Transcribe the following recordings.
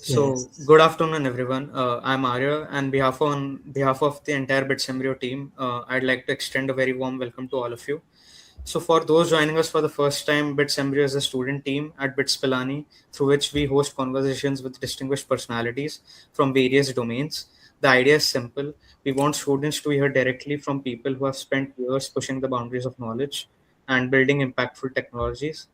So, Yes. good afternoon, everyone. I'm Arya, and on behalf of the entire BITS Embryo team, I'd like to extend a very warm welcome to all of you. So, for those joining us for the first time, BITS Embryo is a student team at BITS Pilani, through which we host conversations with distinguished personalities from various domains. The idea is simple: we want students to hear directly from people who have spent years pushing the boundaries of knowledge and building impactful technologies.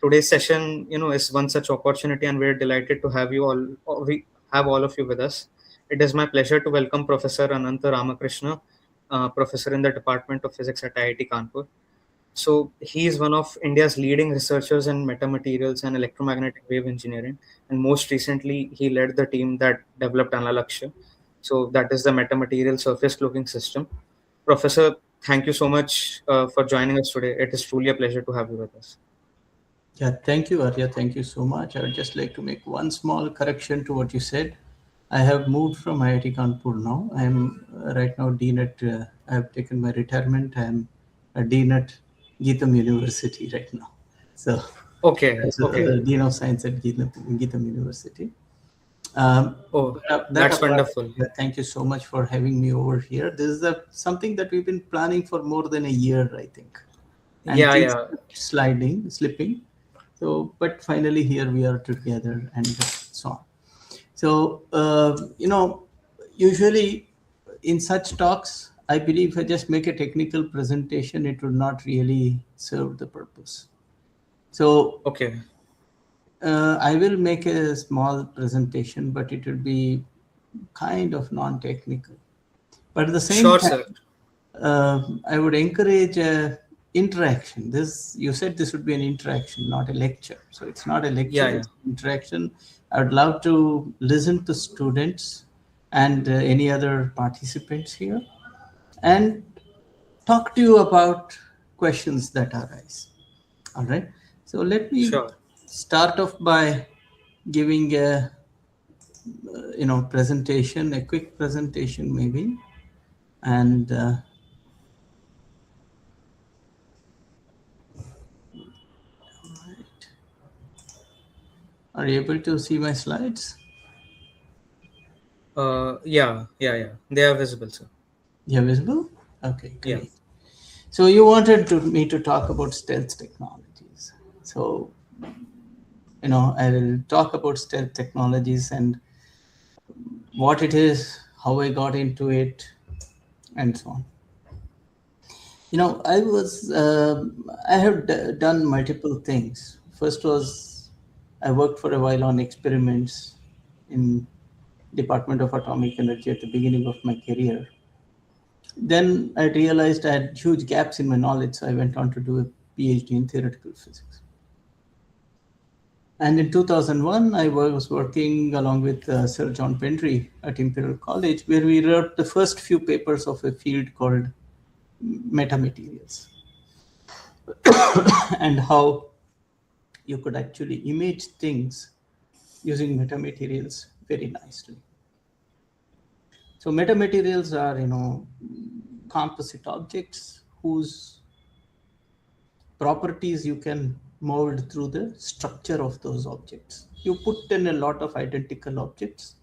Today's session, is one such opportunity, and we're delighted to have you all. We have all of you with us. It is my pleasure to welcome Professor Anantha Ramakrishna, professor in the Department of Physics at IIT Kanpur. So he is one of India's leading researchers in metamaterials and electromagnetic wave engineering, and most recently, he led the team that developed Analakshya. So that is the metamaterial surface cloaking system. Professor, thank you so much for joining us today. It is truly a pleasure to have you with us. Yeah, thank you, Arya. Thank you so much. I would just like to make one small correction to what you said. I have moved from IIT Kanpur now. I am right now Dean at, I have taken my retirement. I am a Dean at Geetham University right now. So, Okay, okay. Dean of Science at Geetham University. Oh, That that's apart, wonderful. thank you so much for having me over here. This is something that we've been planning for more than a year, I think. And Yeah, things yeah. kept slipping. So, but finally here we are together and so on. So, usually in such talks, I believe if I just make a technical presentation, it would not really serve the purpose. So, Okay. I will make a small presentation, but it will be kind of non-technical. But at the same Sure, sir. time, I would encourage interaction. This you said this would be an interaction, not a lecture. So it's not a lecture; Yeah, yeah. it's an interaction. I would love to listen to students and any other participants here, and talk to you about questions that arise. All right. So let me Sure. start off by giving a presentation, a quick presentation maybe, and. Are you able to see my slides? Yeah, yeah, yeah. They are visible, sir. They're visible? Okay, Yeah. great. So you wanted me to talk about stealth technologies. So, I will talk about stealth technologies and what it is, how I got into it, and so on. I have done multiple things. First was I worked for a while on experiments in Department of Atomic Energy at the beginning of my career. Then I realized I had huge gaps in my knowledge, so I went on to do a PhD in theoretical physics. And in 2001, I was working along with Sir John Pendry at Imperial College, where we wrote the first few papers of a field called metamaterials and how you could actually image things using metamaterials very nicely. So metamaterials are, composite objects whose properties you can mold through the structure of those objects. You put in a lot of identical objects.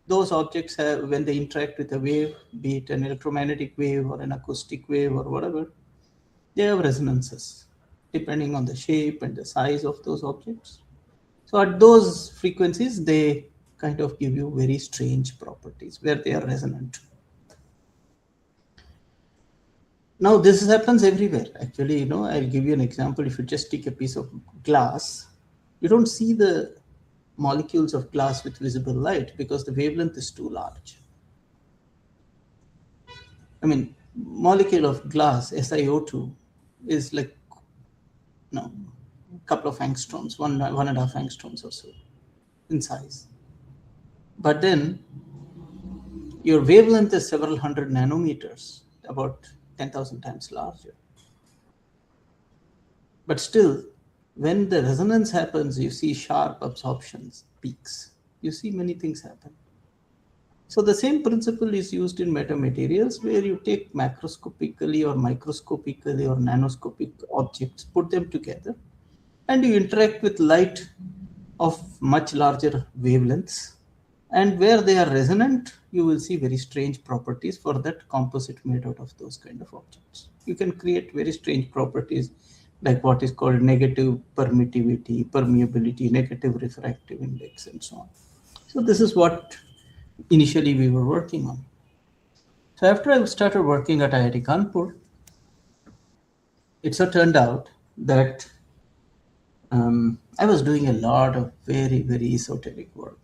Those objects have, when they interact with a wave, be it an electromagnetic wave or an acoustic wave or whatever, they have resonances depending on the shape and the size of those objects. So at those frequencies, they kind of give you very strange properties where they are resonant. Now this happens everywhere. Actually, I'll give you an example. If you just take a piece of glass, you don't see the molecules of glass with visible light because the wavelength is too large. I mean, molecule of glass, SiO2, is like a couple of angstroms, one and a half angstroms or so in size. But then your wavelength is several hundred nanometers, about 10,000 times larger. But still, when the resonance happens, you see sharp absorptions, peaks. You see many things happen. So the same principle is used in metamaterials, where you take macroscopically or microscopically or nanoscopic objects, put them together, and you interact with light of much larger wavelengths. And where they are resonant, you will see very strange properties for that composite made out of those kind of objects. You can create very strange properties like what is called negative permittivity, permeability, negative refractive index, and so on. So this is what initially we were working on. So after I started working at IIT Kanpur, it so turned out that I was doing a lot of very, very esoteric work,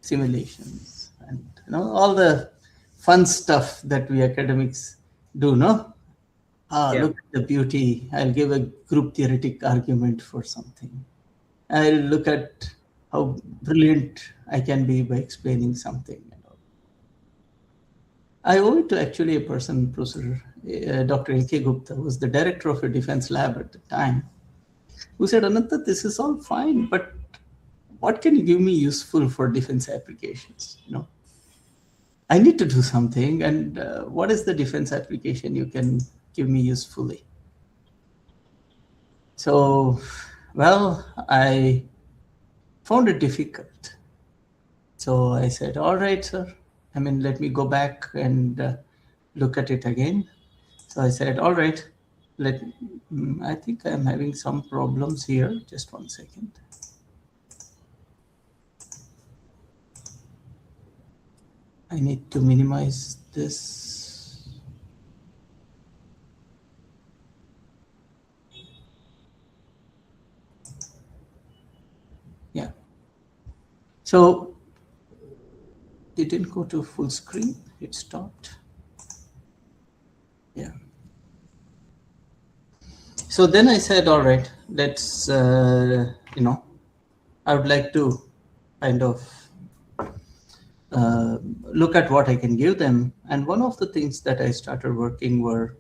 simulations, and all the fun stuff that we academics do. No, Yeah. look at the beauty. I'll give a group theoretic argument for something. I'll look at how brilliant I can be by explaining something. I owe it to actually a person, Professor Dr. A.K. Gupta, who was the director of a defense lab at the time, who said, Anantha, this is all fine, but what can you give me useful for defense applications? I need to do something, and what is the defense application you can give me usefully? So, well, I found it difficult. So I said, all right, sir. Let me go back and look at it again. So I said, all right, I think I'm having some problems here. Just 1 second. I need to minimize this. Yeah. So it didn't go to full screen. It stopped. Yeah. So then I said, all right, let's, I would like to kind of look at what I can give them. And one of the things that I started working were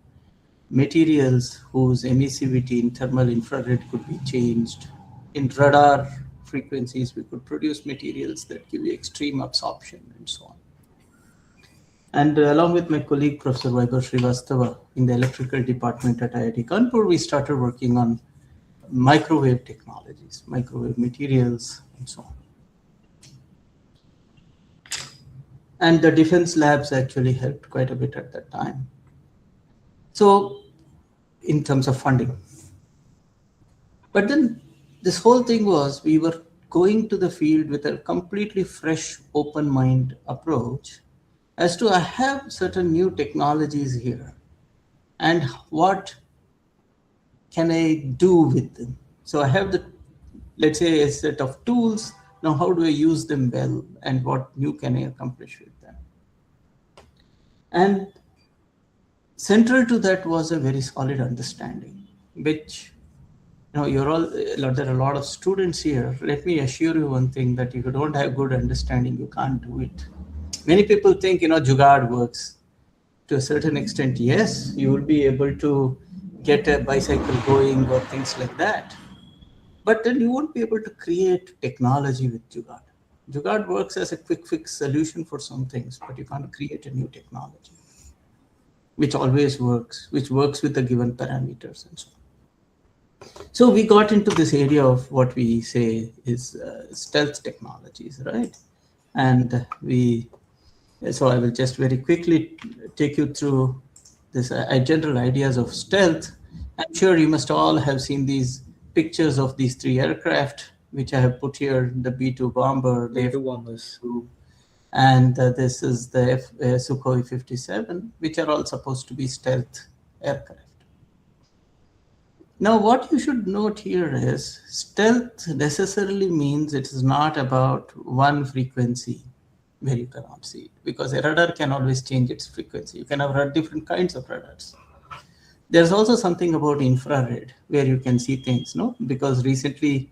materials whose emissivity in thermal infrared could be changed. In radar frequencies, we could produce materials that give you extreme absorption and so on. And along with my colleague, Professor Vaibhav Srivastava, in the electrical department at IIT Kanpur, we started working on microwave technologies, microwave materials, and so on. And the defense labs actually helped quite a bit at that time. So, in terms of funding. But then this whole thing was we were going to the field with a completely fresh, open mind approach as to I have certain new technologies here and what can I do with them? So I have let's say, a set of tools. Now, how do I use them well and what new can I accomplish with them? And central to that was a very solid understanding, which there are a lot of students here. Let me assure you one thing, that if you don't have good understanding, you can't do it. Many people think, jugaad works. To a certain extent, yes, you will be able to get a bicycle going or things like that. But then you won't be able to create technology with jugaad. Jugaad works as a quick fix solution for some things, but you can't create a new technology, which always works, which works with the given parameters and so on. So we got into this area of what we say is stealth technologies, right? And so I will just very quickly take you through this general ideas of stealth. I'm sure you must all have seen these pictures of these three aircraft, which I have put here: the B-2 bomber, the B-2 bombers, and this is the Sukhoi 57, which are all supposed to be stealth aircraft. Now, what you should note here is stealth necessarily means it is not about one frequency where you cannot see it, because a radar can always change its frequency. You can have different kinds of radars. There's also something about infrared where you can see things, no? Because recently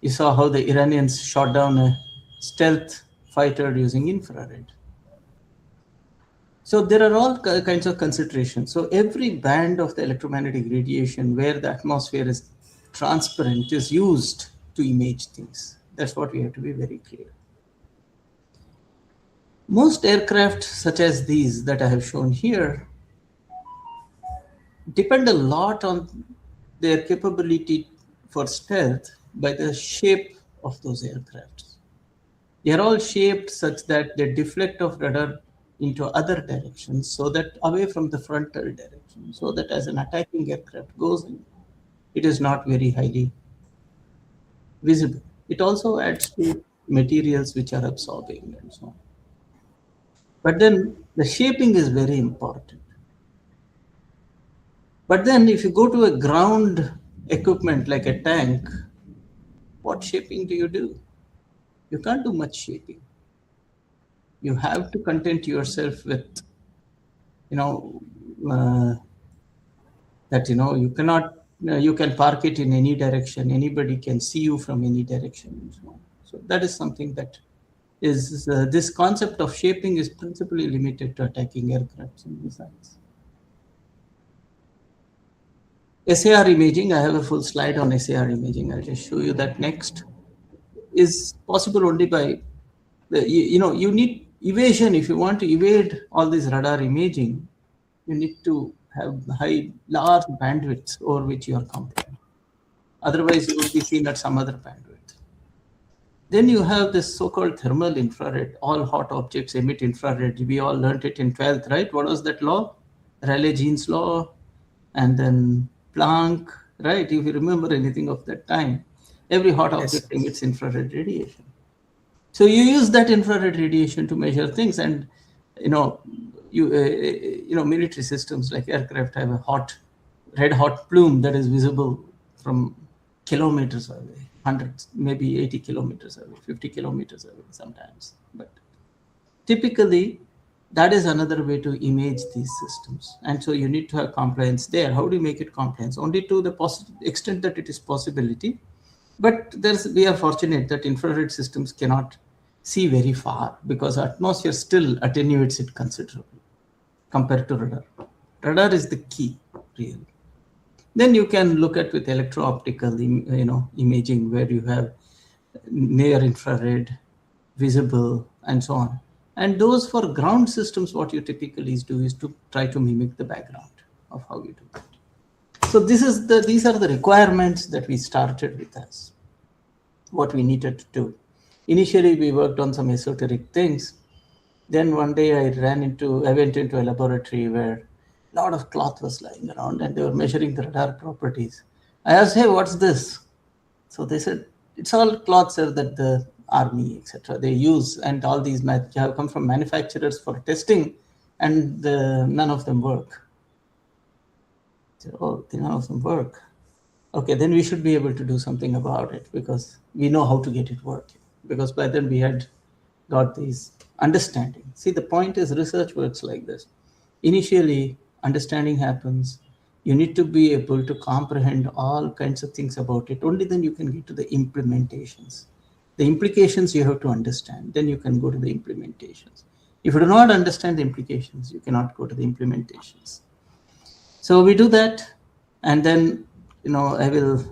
you saw how the Iranians shot down a stealth fighter using infrared. So there are all kinds of considerations. So every band of the electromagnetic radiation where the atmosphere is transparent is used to image things. That's what we have to be very clear. Most aircraft, such as these that I have shown here, depend a lot on their capability for stealth by the shape of those aircrafts. They are all shaped such that they deflect off radar into other directions, so that away from the frontal direction, so that as an attacking aircraft goes in, it is not very highly visible. It also adds to materials which are absorbing and so on. But then the shaping is very important. But then if you go to a ground equipment like a tank, what shaping do? You can't do much shaping. You have to content yourself with, you know, that, you cannot, you can park it in any direction. Anybody can see you from any direction and so on. So that is something that is, this concept of shaping is principally limited to attacking aircrafts and missiles. SAR imaging, I have a full slide on SAR imaging. I'll just show you that next. Is possible only by, you need evasion. If you want to evade all this radar imaging, you need to have large bandwidths over which you are compliant. Otherwise, you will be seen at some other bandwidth. Then you have this so-called thermal infrared. All hot objects emit infrared. We all learned it in 12th, right? What was that law? Rayleigh-Jean's law, and then Planck, right? If you remember anything of that time, every hot object emits infrared radiation. So you use that infrared radiation to measure things, and military systems like aircraft have a red hot plume that is visible from kilometers away, hundreds, maybe 80 kilometers away, 50 kilometers away sometimes. But typically, that is another way to image these systems. And so you need to have compliance there. How do you make it compliance? Only to the extent that it is possibility. But we are fortunate that infrared systems cannot see very far, because atmosphere still attenuates it considerably compared to radar. Radar is the key, really. Then you can look at with electro-optical, imaging, where you have near infrared, visible, and so on. And those for ground systems, what you typically do is to try to mimic the background of how you do that. So these are the requirements that we started with us, what we needed to do. Initially, we worked on some esoteric things. Then one day I went into a laboratory where a lot of cloth was lying around, and they were measuring the radar properties. I asked, hey, what's this? So they said, it's all cloth, sir, that the army, etc., they use, and all these have come from manufacturers for testing, and none of them work. So, none of them work. Okay, then we should be able to do something about it, because we know how to get it working. Because by then we had got these understanding. See, the point is research works like this. Initially, understanding happens. You need to be able to comprehend all kinds of things about it. Only then you can get to the implementations. The implications you have to understand. Then you can go to the implementations. If you do not understand the implications, you cannot go to the implementations. So we do that, and then I will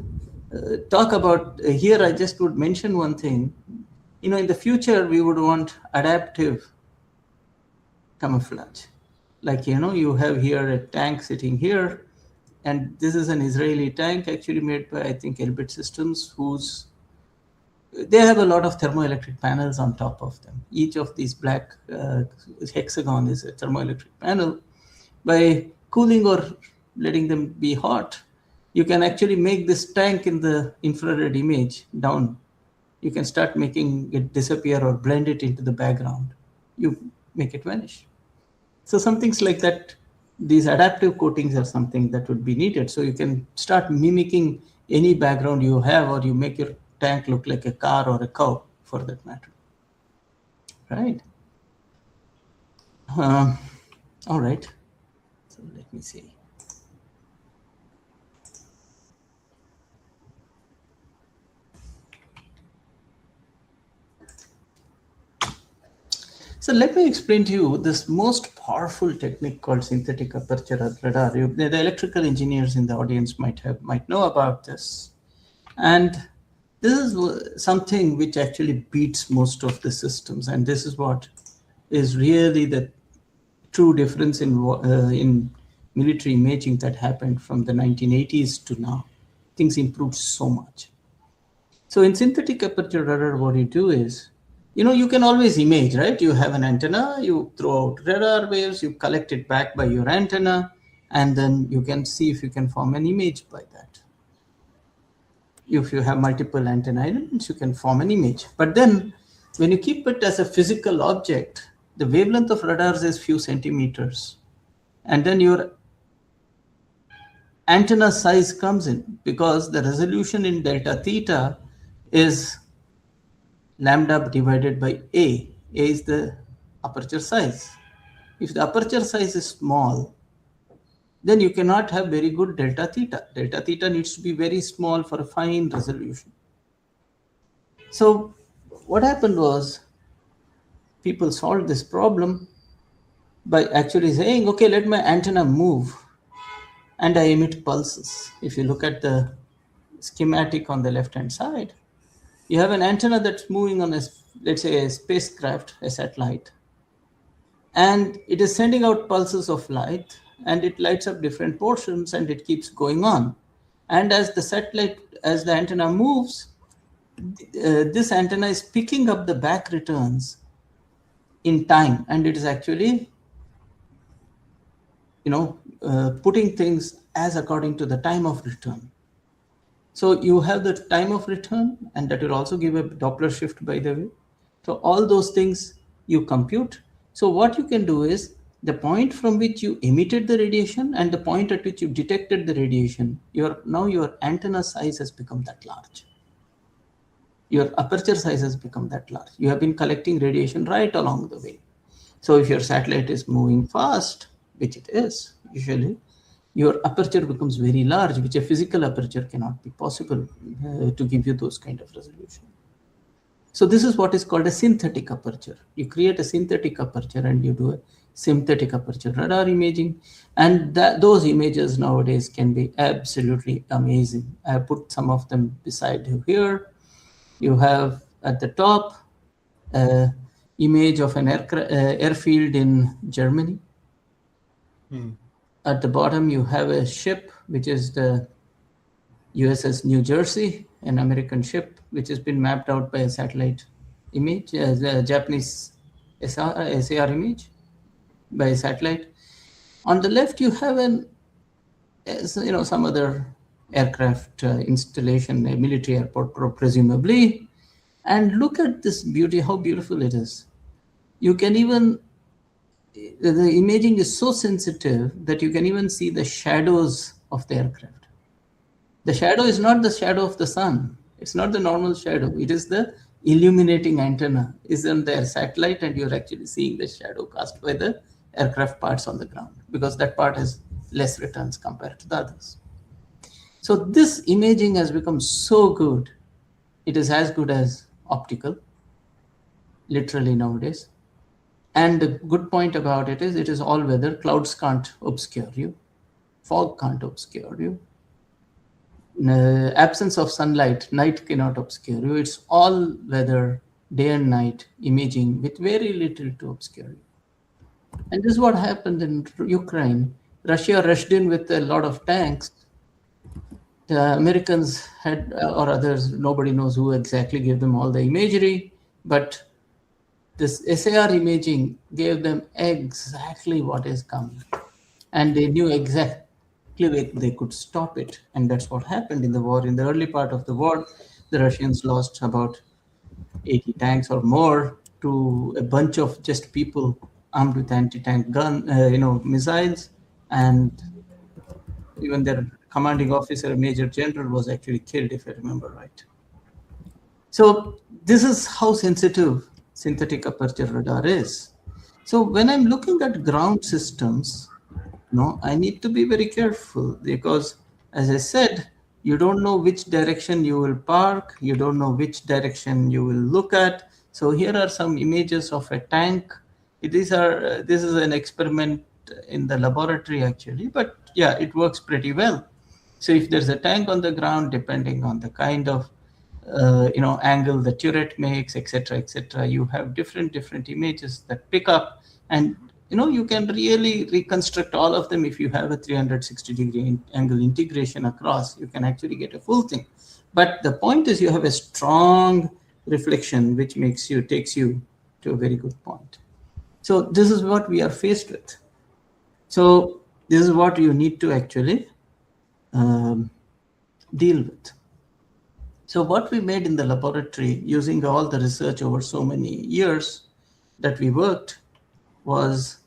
talk about here. I just would mention one thing. In the future, we would want adaptive camouflage. Like, you have here a tank sitting here, and this is an Israeli tank actually made by, I think, Elbit Systems, they have a lot of thermoelectric panels on top of them. Each of these black hexagon is a thermoelectric panel. By cooling or letting them be hot, you can actually make this tank in the infrared image down. You can start making it disappear or blend it into the background. You make it vanish. So some things like that, these adaptive coatings are something that would be needed. So you can start mimicking any background you have, or you make your tank look like a car or a cow, for that matter. Right? All right. So let me see. So let me explain to you this most powerful technique called synthetic aperture radar. The electrical engineers in the audience might know about this. And this is something which actually beats most of the systems. And this is what is really the true difference in military imaging that happened from the 1980s to now. Things improved so much. So in synthetic aperture radar, what you do is, you can always image, right? You have an antenna, you throw out radar waves, you collect it back by your antenna, and then you can see if you can form an image by that. If you have multiple antenna elements, you can form an image. But then when you keep it as a physical object, the wavelength of radars is few centimeters. And then your antenna size comes in, because the resolution in delta theta is lambda divided by A. A is the aperture size. If the aperture size is small, then you cannot have very good delta theta. Delta theta needs to be very small for a fine resolution. So what happened was, people solved this problem by actually saying, okay, let my antenna move and I emit pulses. If you look at the schematic on the left hand side, you have an antenna that's moving on let's say a spacecraft, a satellite, and it is sending out pulses of light, and it lights up different portions, and it keeps going on. And as the antenna moves, this antenna is picking up the back returns in time, and it is actually putting things as according to the time of return. So you have the time of return, and that will also give a Doppler shift, by the way. So all those things you compute. So what you can do is, the point from which you emitted the radiation and the point at which you detected the radiation, now your antenna size has become that large. Your aperture size has become that large. You have been collecting radiation right along the way. So if your satellite is moving fast, which it is usually, your aperture becomes very large, which a physical aperture cannot be possible to give you those kind of resolution. So this is what is called a synthetic aperture. You create a synthetic aperture and you do a synthetic aperture radar imaging, and those images nowadays can be absolutely amazing. I have put some of them beside you here. You have at the top image of an airfield in Germany. At the bottom, you have a ship, which is the USS New Jersey, an American ship, which has been mapped out by a satellite image, the Japanese SAR image by a satellite. On the left, you have some other aircraft installation, a military airport, presumably. And look at this beauty, how beautiful it is. You can even, the imaging is so sensitive that you can even see the shadows of the aircraft. The shadow is not the shadow of the sun. It's not the normal shadow. It is the illuminating antenna is on their satellite, and you're actually seeing the shadow cast by the aircraft parts on the ground, because that part has less returns compared to the others. So this imaging has become so good. It is as good as optical, literally nowadays. And the good point about it is all weather. Clouds can't obscure you. Fog can't obscure you. Absence of sunlight, night cannot obscure you. It's all weather, day and night imaging with very little to obscure you. And this is what happened in Ukraine. Russia rushed in with a lot of tanks. The Americans had, or others, nobody knows who exactly gave them all the imagery, but this SAR imaging gave them exactly what is coming. And they knew exactly they could stop it. And that's what happened in the war. In the early part of the war, the Russians lost about 80 tanks or more to a bunch of just people armed with anti-tank missiles, and even their commanding officer, Major General, was actually killed, if I remember right. So this is how sensitive synthetic aperture radar is. So when I'm looking at ground systems, I need to be very careful, because as I said, you don't know which direction you will park, you don't know which direction you will look at. So here are some images of a tank. This is an experiment in the laboratory actually, but yeah, it works pretty well. So if there's a tank on the ground, depending on the kind of angle the turret makes, etc., you have different images that pick up, and you can really reconstruct all of them. If you have a 360-degree angle integration across, you can actually get a full thing. But the point is, you have a strong reflection, which takes you to a very good point. So this is what we are faced with. So this is what you need to actually deal with. So what we made in the laboratory using all the research over so many years that we worked was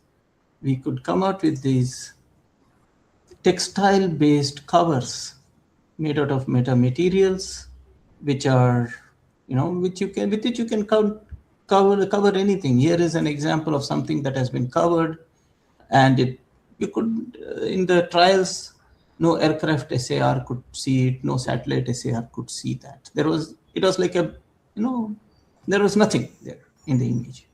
we could come out with these textile-based covers made out of metamaterials, which are, with which you can cover anything. Here is an example of something that has been covered, and you could in the trials, no aircraft SAR could see it, no satellite SAR could see that. It was like there was nothing there in the image.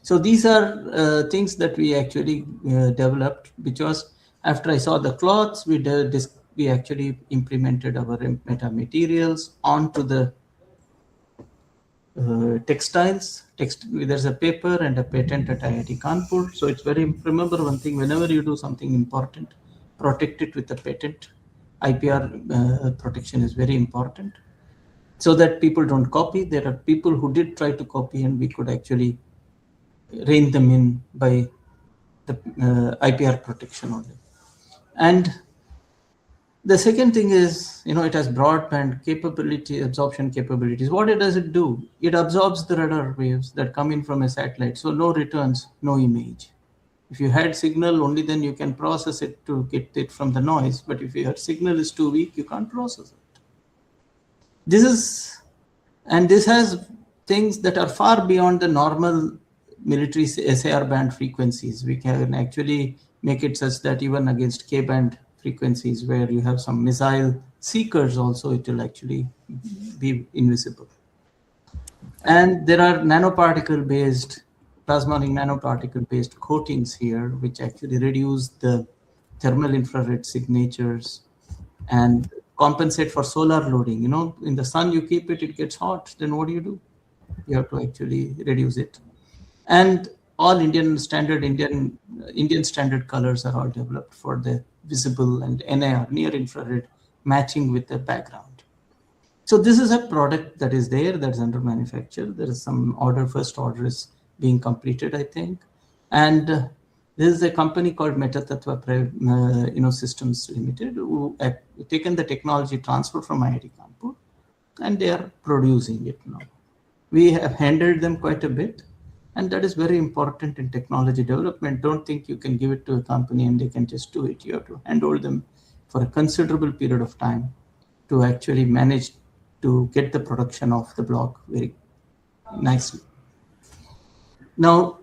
So these are things that we actually developed, which was after I saw the cloths, we actually implemented our metamaterials onto the textiles. There's a paper and a patent at IIT Kanpur. So it's remember one thing, whenever you do something important, protect it with a patent. IPR protection is very important so that people don't copy. There are people who did try to copy, and we could actually rein them in by the IPR protection only. And the second thing is, it has broadband absorption capabilities. What does it do? It absorbs the radar waves that come in from a satellite. So no returns, no image. If you had signal, only then you can process it to get it from the noise. But if your signal is too weak, you can't process it. This has things that are far beyond the normal military SAR band frequencies. We can actually make it such that even against K-band frequencies where you have some missile seekers also, it will actually be invisible. And there are plasmonic nanoparticle-based coatings here, which actually reduce the thermal infrared signatures and compensate for solar loading. In the sun, you keep it, it gets hot. Then what do? You have to actually reduce it. And all Indian standard colors are all developed for the visible and NIR, near infrared, matching with the background. So this is a product that is there, that's under manufacture. There is some first order is being completed, I think. And this is a company called Metatattva Systems Limited, who have taken the technology transfer from IIT Kanpur, and they are producing it now. We have handled them quite a bit. And that is very important in technology development. Don't think you can give it to a company and they can just do it. You have to handhold them for a considerable period of time to actually manage to get the production off the block very nicely. Now,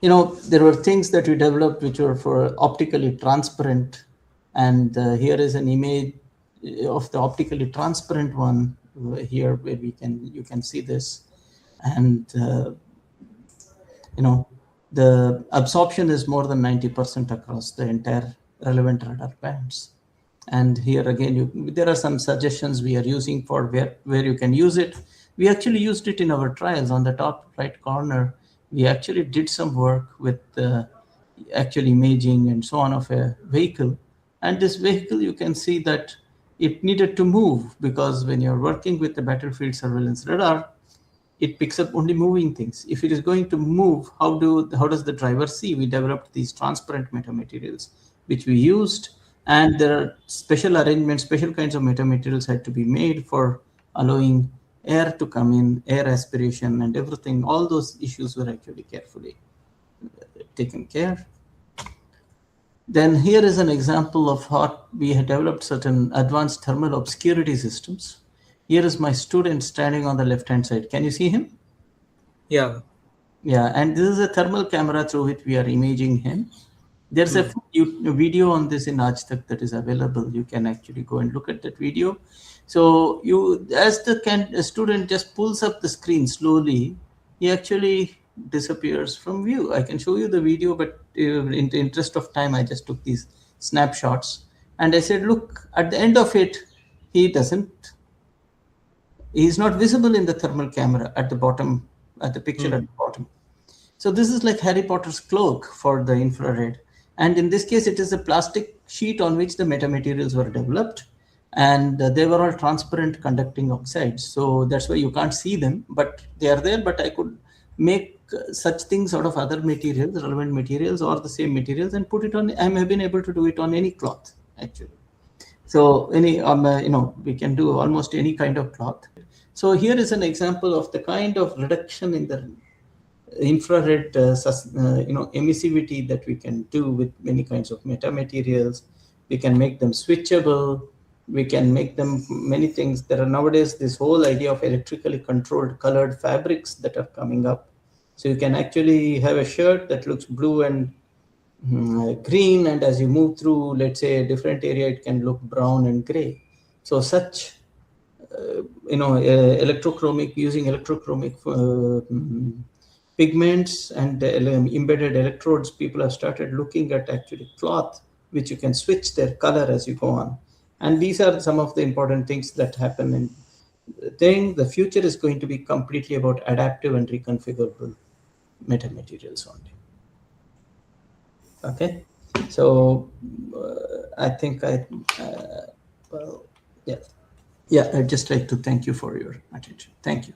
there were things that we developed which were for optically transparent. And here is an image of the optically transparent one here, where you can see this, and the absorption is more than 90% across the entire relevant radar bands. And here again, there are some suggestions we are using for where you can use it. We actually used it in our trials. On the top right corner, we actually did some work with actual imaging and so on of a vehicle. And this vehicle, you can see that it needed to move, because when you're working with the battlefield surveillance radar, it picks up only moving things. If it is going to move, how does the driver see? We developed these transparent metamaterials, which we used, and there are special arrangements, special kinds of metamaterials had to be made for allowing air to come in, air aspiration and everything. All those issues were actually carefully taken care. Then here is an example of how we had developed certain advanced thermal obscurity systems. Here is my student standing on the left-hand side. Can you see him? Yeah. Yeah, and this is a thermal camera through which we are imaging him. There's a video on this in Aaj Tak that is available. You can actually go and look at that video. So as the student just pulls up the screen slowly, he actually disappears from view. I can show you the video, but in the interest of time, I just took these snapshots. And I said, look, at the end of it, he's not visible in the thermal camera at the bottom, at the picture at the bottom. So this is like Harry Potter's cloak for the infrared. And in this case, it is a plastic sheet on which the metamaterials were developed. and they were all transparent conducting oxides. So that's why you can't see them, but they are there. But I could make such things out of other materials, relevant materials, or the same materials, and put it on. I have been able to do it on any cloth, actually. So we can do almost any kind of cloth. So here is an example of the kind of reduction in the infrared emissivity that we can do with many kinds of metamaterials. We can make them switchable. We can make them many things. There are nowadays this whole idea of electrically controlled colored fabrics that are coming up. So you can actually have a shirt that looks blue and green, and as you move through, let's say, a different area, it can look brown and gray. So such using electrochromic pigments and embedded electrodes, people have started looking at actually cloth which you can switch their color as you go on. And these are some of the important things that happen in the future is going to be completely about adaptive and reconfigurable metamaterials only. Okay, so I think I'd just like to thank you for your attention. Thank you.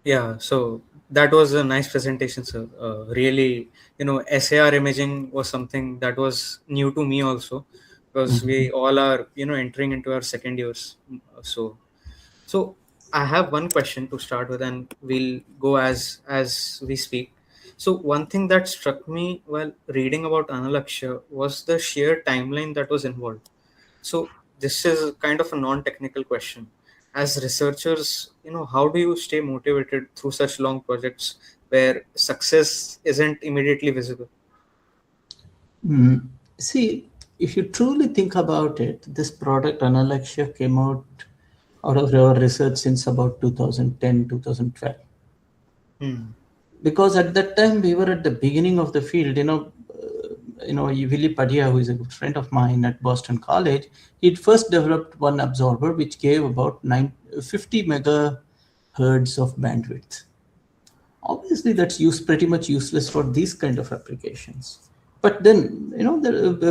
Yeah, so that was a nice presentation, sir. Really, SAR imaging was something that was new to me also, because we all are, entering into our second years. So I have one question to start with, and we'll go as we speak. So one thing that struck me while reading about Analakshya was the sheer timeline that was involved. So this is kind of a non-technical question. As researchers, how do you stay motivated through such long projects where success isn't immediately visible? See, if you truly think about it, this product Analakshya came out of our research since about 2010, 2012. Because at that time we were at the beginning of the field. Willy Padilla, who is a good friend of mine at Boston College, he'd first developed one absorber which gave about 50 megahertz of bandwidth. Obviously, that's pretty much useless for these kind of applications. But then,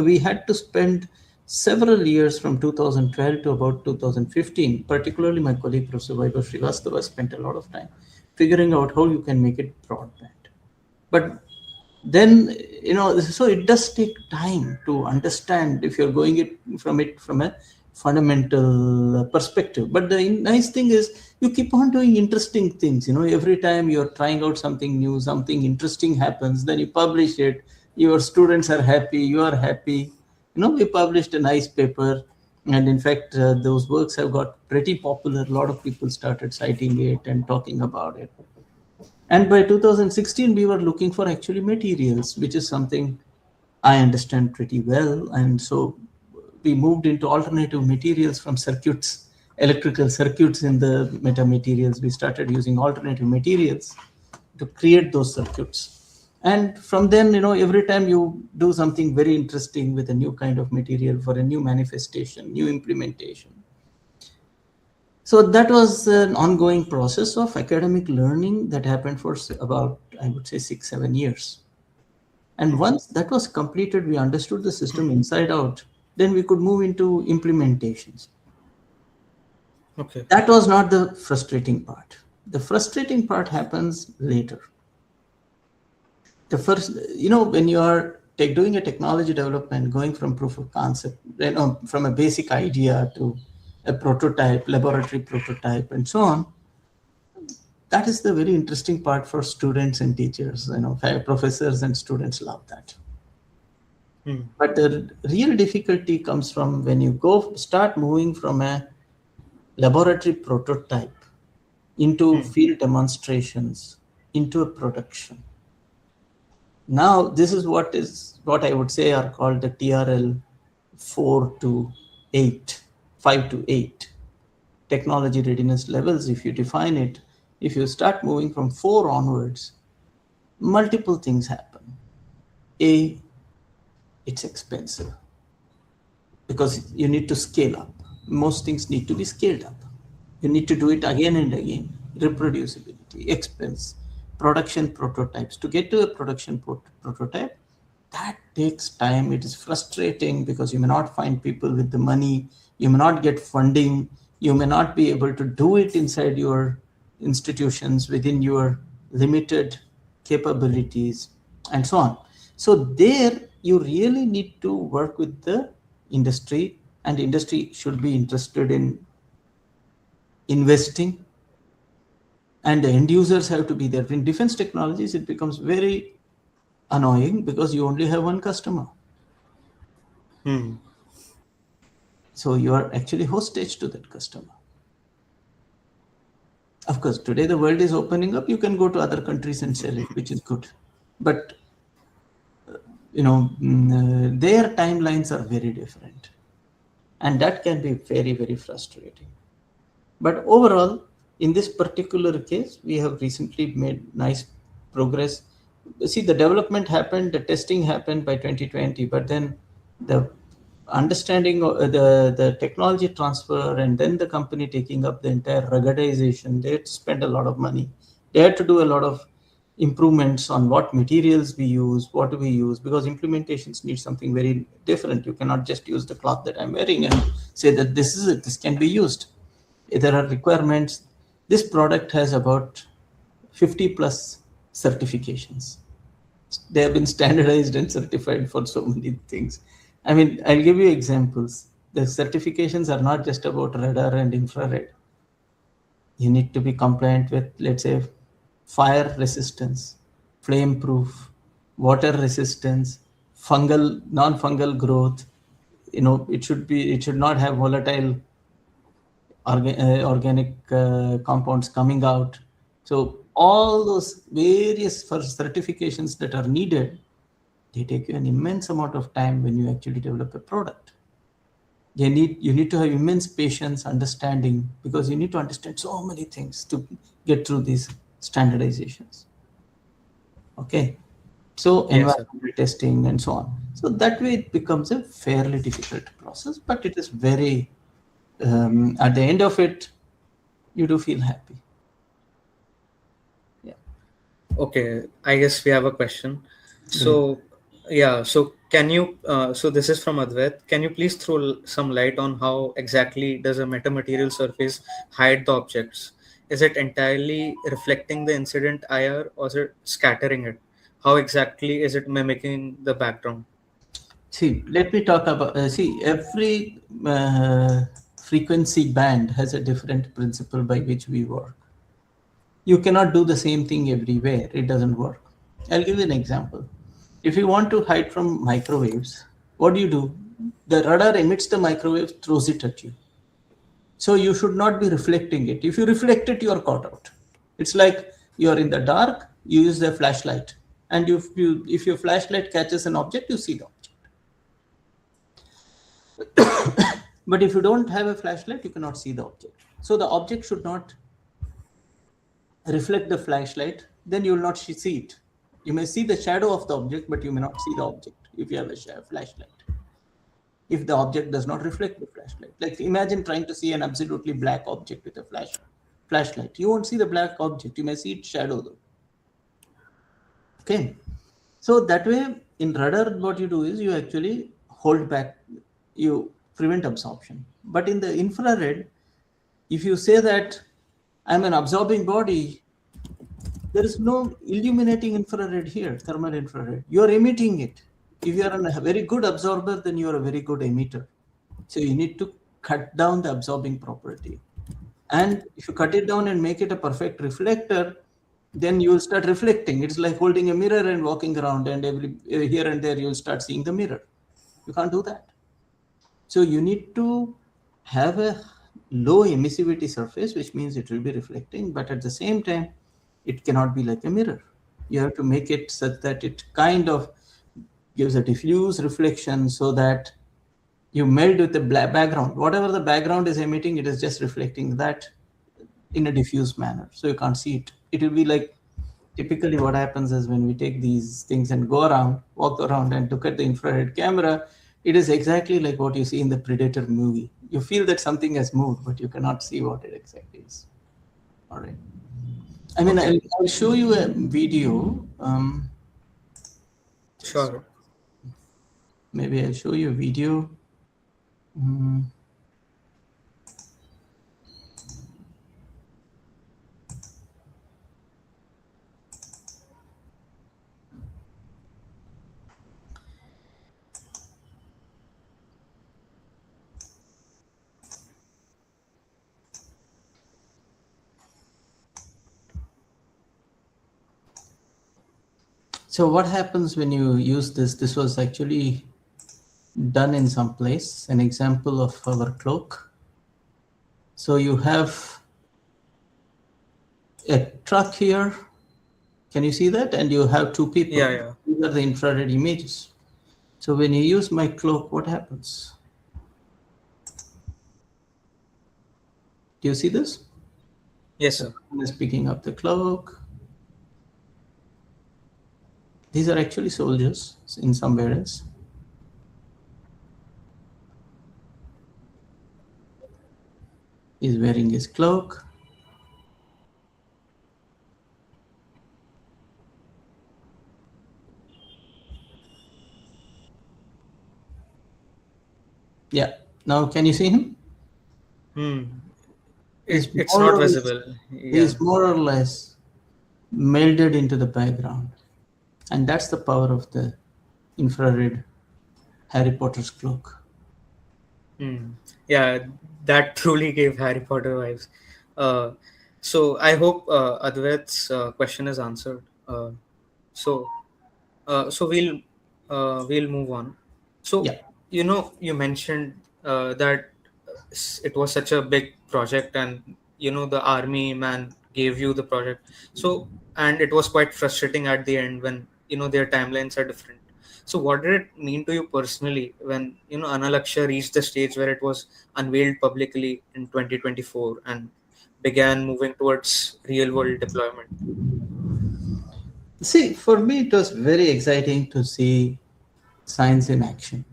we had to spend several years from 2012 to about 2015. Particularly, my colleague Professor Vaibhav Srivastava spent a lot of time figuring out how you can make it broadband. But then, so it does take time to understand if you're going from a fundamental perspective. But the nice thing is you keep on doing interesting things. Every time you're trying out something new, something interesting happens, then you publish it. Your students are happy, you are happy. We published a nice paper, and in fact, those works have got pretty popular. A lot of people started citing it and talking about it. And by 2016, we were looking for actually materials, which is something I understand pretty well. And so we moved into alternative materials from circuits, electrical circuits in the metamaterials. We started using alternative materials to create those circuits. And from then, every time you do something very interesting with a new kind of material for a new manifestation, new implementation. So that was an ongoing process of academic learning that happened for about, I would say, 6-7 years. And once that was completed, we understood the system inside out, then we could move into implementations. Okay. That was not the frustrating part. The frustrating part happens later. The first, when you are doing a technology development, going from proof of concept, from a basic idea to a prototype, laboratory prototype, and so on, that is the very interesting part for students and teachers. Professors and students love that. But the real difficulty comes from when you start moving from a laboratory prototype into field demonstrations, into a production. Now, this is what I would say are called the TRL 4 to 8, 5 to 8 technology readiness levels. If you define it, if you start moving from 4 onwards, multiple things happen. A, it's expensive because you need to scale up. Most things need to be scaled up. You need to do it again and again. Reproducibility, expense, production prototypes. To get to a production prototype, that takes time. It is frustrating because you may not find people with the money You may not get funding. You may not be able to do it inside your institutions within your limited capabilities and so on. So there you really need to work with the industry, and industry should be interested in investing, and the end users have to be there. In defense technologies, it becomes very annoying because you only have one customer. Hmm. So you are actually hostage to that customer. Of course, today the world is opening up. You can go to other countries and sell it, which is good. But their timelines are very different, and that can be very, very frustrating. But overall, in this particular case, we have recently made nice progress. See, the development happened, the testing happened by 2020, but then the understanding of the technology transfer, and then the company taking up the entire ruggedization, they had to spend a lot of money. They had to do a lot of improvements on what materials we use, what do we use, because implementations need something very different. You cannot just use the cloth that I'm wearing and say that this is it, this can be used. There are requirements. This product has about 50 plus certifications. They have been standardized and certified for so many things. I mean, I'll give you examples. The certifications are not just about radar and infrared. You need to be compliant with, let's say, fire resistance, flame proof, water resistance, fungal, non-fungal growth. It should not have volatile organic compounds coming out. So all those various certifications that are needed, they take you an immense amount of time when you actually develop a product. You need to have immense patience, understanding, because you need to understand so many things to get through these standardizations. Okay, so Yes, sir. environmental testing and so on. So that way it becomes a fairly difficult process, but it is very, at the end of it, you do feel happy. Yeah. Okay, I guess we have a question. Great. So, yeah, so can you, so this is from Advait. Can you please throw some light on how exactly does a metamaterial surface hide the objects? Is it entirely reflecting the incident IR or is it scattering it? How exactly is it mimicking the background? See, let me talk about, every frequency band has a different principle by which we work. You cannot do the same thing everywhere. It doesn't work. I'll give you an example. If you want to hide from microwaves, what do? The radar emits the microwave, throws it at you. So you should not be reflecting it. If you reflect it, you are caught out. It's like you're in the dark, you use the flashlight. And if your flashlight catches an object, you see the object. But if you don't have a flashlight, you cannot see the object. So the object should not reflect the flashlight, then you will not see it. You may see the shadow of the object, but you may not see the object if you have a flashlight. If the object does not reflect the flashlight. Like imagine trying to see an absolutely black object with a flashlight. You won't see the black object, you may see its shadow though. Okay. So that way in radar, what you do is you actually hold back, you prevent absorption. But in the infrared, if you say that I'm an absorbing body, there is no illuminating infrared here, thermal infrared. You are emitting it. If you are a very good absorber, then you are a very good emitter. So you need to cut down the absorbing property. And if you cut it down and make it a perfect reflector, then you will start reflecting. It's like holding a mirror and walking around, and here and there you'll start seeing the mirror. You can't do that. So you need to have a low emissivity surface, which means it will be reflecting, but at the same time, it cannot be like a mirror. You have to make it such that it kind of gives a diffuse reflection so that you meld with the background. Whatever the background is emitting, it is just reflecting that in a diffuse manner. So you can't see it. It will be like, typically what happens is when we take these things and walk around and look at the infrared camera, it is exactly like what you see in the Predator movie. You feel that something has moved, but you cannot see what it exactly is. All right. I mean, Okay. I'll show you a video. Sure. Maybe I'll show you a video. So what happens when you use this? This was actually done in some place, an example of our cloak. So you have a truck here. Can you see that? And you have two people. Yeah. These are the infrared images. So when you use my cloak, what happens? Do you see this? Yes, sir. Someone is picking up the cloak. These are actually soldiers in somewhere else. He's wearing his cloak. Yeah. Now, can you see him? It's not visible. Yeah. He's more or less melded into the background. And that's the power of the infrared Harry Potter's cloak. Yeah, that truly gave Harry Potter vibes. So I hope Advait's question is answered. So so we'll move on. So Yeah. you mentioned that it was such a big project, and the army man gave you the project. So, and it was quite frustrating at the end when their timelines are different. So what did it mean to you personally when Analakshya reached the stage where it was unveiled publicly in 2024 and began moving towards real world deployment? See, for me, it was very exciting to see science in action.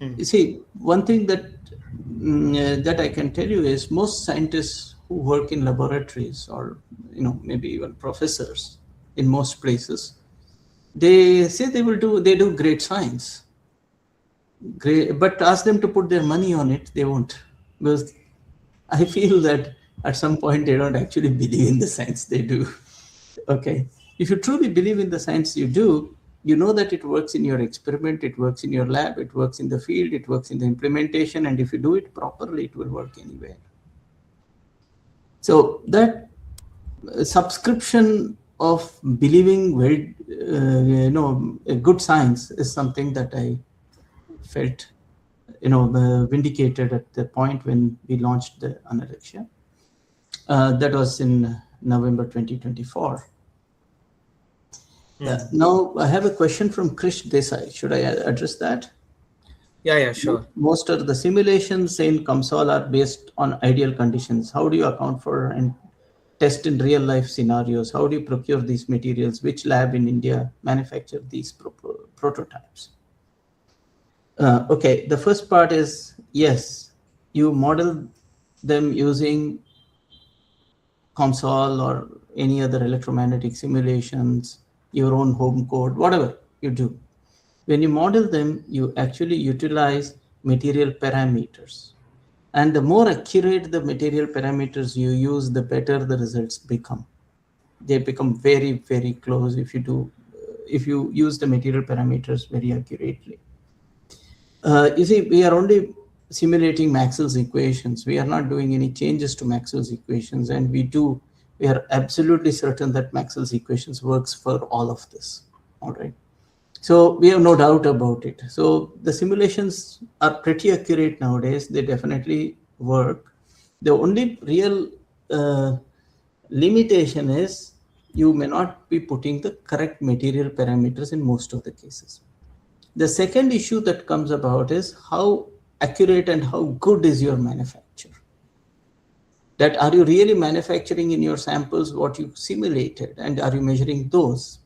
You see, one thing that I can tell you is most scientists who work in laboratories, or maybe even professors in most places, they say they do great science. Great, but ask them to put their money on it, they won't, because I feel that at some point they don't actually believe in the science they do. Okay, if you truly believe in the science you do, you know that it works in your experiment, it works in your lab, it works in the field, it works in the implementation, and if you do it properly, it will work anywhere. So that subscription of believing a good science is something that I felt vindicated at the point when we launched the Analakshya. That was in November 2024. Now I have a question from Krish Desai. Should I address that? Yeah, sure. Most of the simulations in COMSOL are based on ideal conditions. How do you account for and test in real life scenarios? How do you procure these materials? Which lab in India manufacture these prototypes? Okay, the first part is, yes, you model them using COMSOL or any other electromagnetic simulations, your own home code, whatever you do. When you model them, you actually utilize material parameters. And the more accurate the material parameters you use, the better the results become. They become very, very close if you use the material parameters very accurately. You see, we are only simulating Maxwell's equations. We are not doing any changes to Maxwell's equations, and we are absolutely certain that Maxwell's equations works for all of this. All right. So we have no doubt about it. So the simulations are pretty accurate nowadays. They definitely work. The only real limitation is you may not be putting the correct material parameters in most of the cases. The second issue that comes about is how accurate and how good is your manufacture. That are you really manufacturing in your samples what you simulated, and are you measuring those?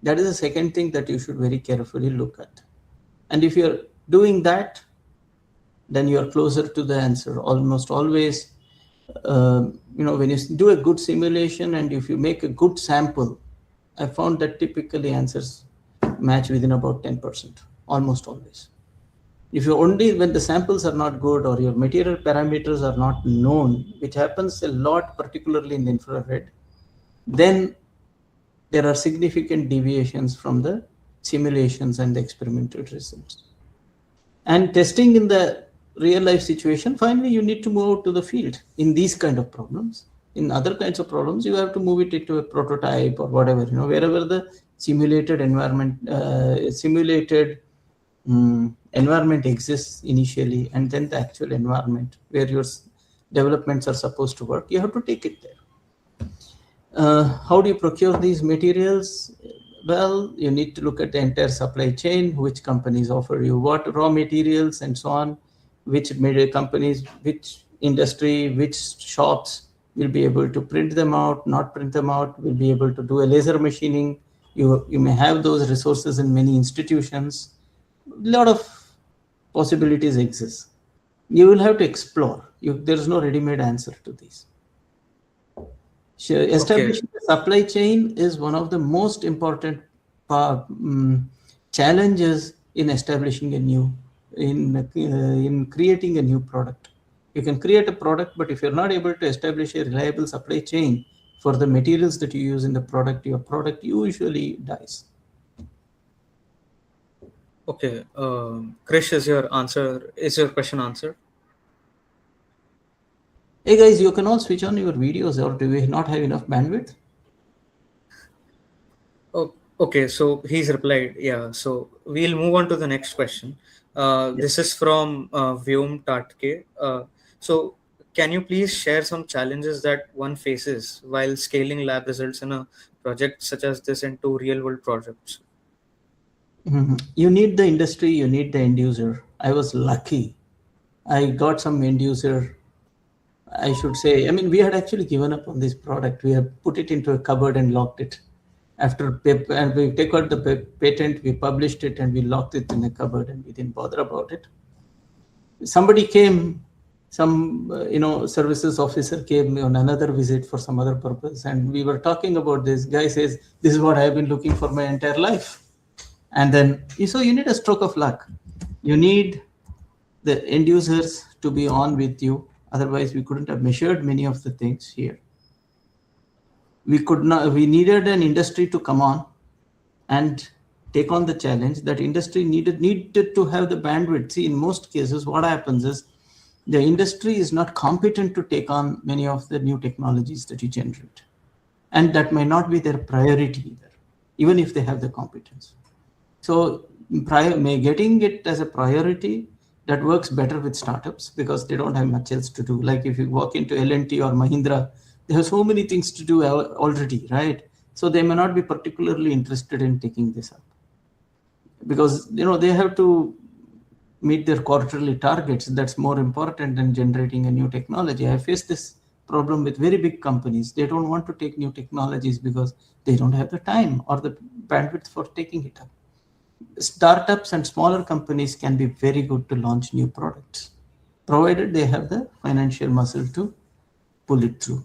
That is the second thing that you should very carefully look at. And if you're doing that, then you're closer to the answer. Almost always, when you do a good simulation and if you make a good sample, I found that typically answers match within about 10%, almost always. If you only, when the samples are not good or your material parameters are not known, which happens a lot, particularly in the infrared, then there are significant deviations from the simulations and the experimental results. And testing in the real life situation, finally, you need to move out to the field in these kind of problems. In other kinds of problems, you have to move it into a prototype or whatever, wherever the simulated environment, environment exists initially, and then the actual environment where your developments are supposed to work, you have to take it there. How do you procure these materials? Well, you need to look at the entire supply chain, which companies offer you what raw materials and so on, which companies, which industry, which shops will be able to print them out, not print them out, will be able to do a laser machining. You may have those resources in many institutions. A lot of possibilities exist. You will have to explore. There is no ready-made answer to these. Establishing a supply chain is one of the most important challenges in establishing in creating a new product. You can create a product, but if you're not able to establish a reliable supply chain for the materials that you use in the product, your product usually dies. Okay, Krish, is your question answered? Hey guys, you can all switch on your videos, or do we not have enough bandwidth? Oh, okay, so he's replied. Yeah, so we'll move on to the next question. This is from Vyom Tatke. So can you please share some challenges that one faces while scaling lab results in a project such as this into real world projects? You need the industry, you need the end user. I was lucky. I got some end user, I should say. I mean, we had actually given up on this product. We had put it into a cupboard and locked it. And we take out the patent, we published it, and we locked it in a cupboard, and we didn't bother about it. Somebody came, some services officer came on another visit for some other purpose, and we were talking about this. Guy says, "This is what I've been looking for my entire life." And then, so you need a stroke of luck. You need the end users to be on with you. Otherwise, we couldn't have measured many of the things here. We needed an industry to come on and take on the challenge. That industry needed to have the bandwidth. See, in most cases, what happens is the industry is not competent to take on many of the new technologies that you generate. And that may not be their priority either, even if they have the competence. So getting it as a priority, that works better with startups because they don't have much else to do. Like if you walk into L&T or Mahindra, they have so many things to do already, right? So they may not be particularly interested in taking this up because they have to meet their quarterly targets. That's more important than generating a new technology. I faced this problem with very big companies. They don't want to take new technologies because they don't have the time or the bandwidth for taking it up. Startups and smaller companies can be very good to launch new products, provided they have the financial muscle to pull it through.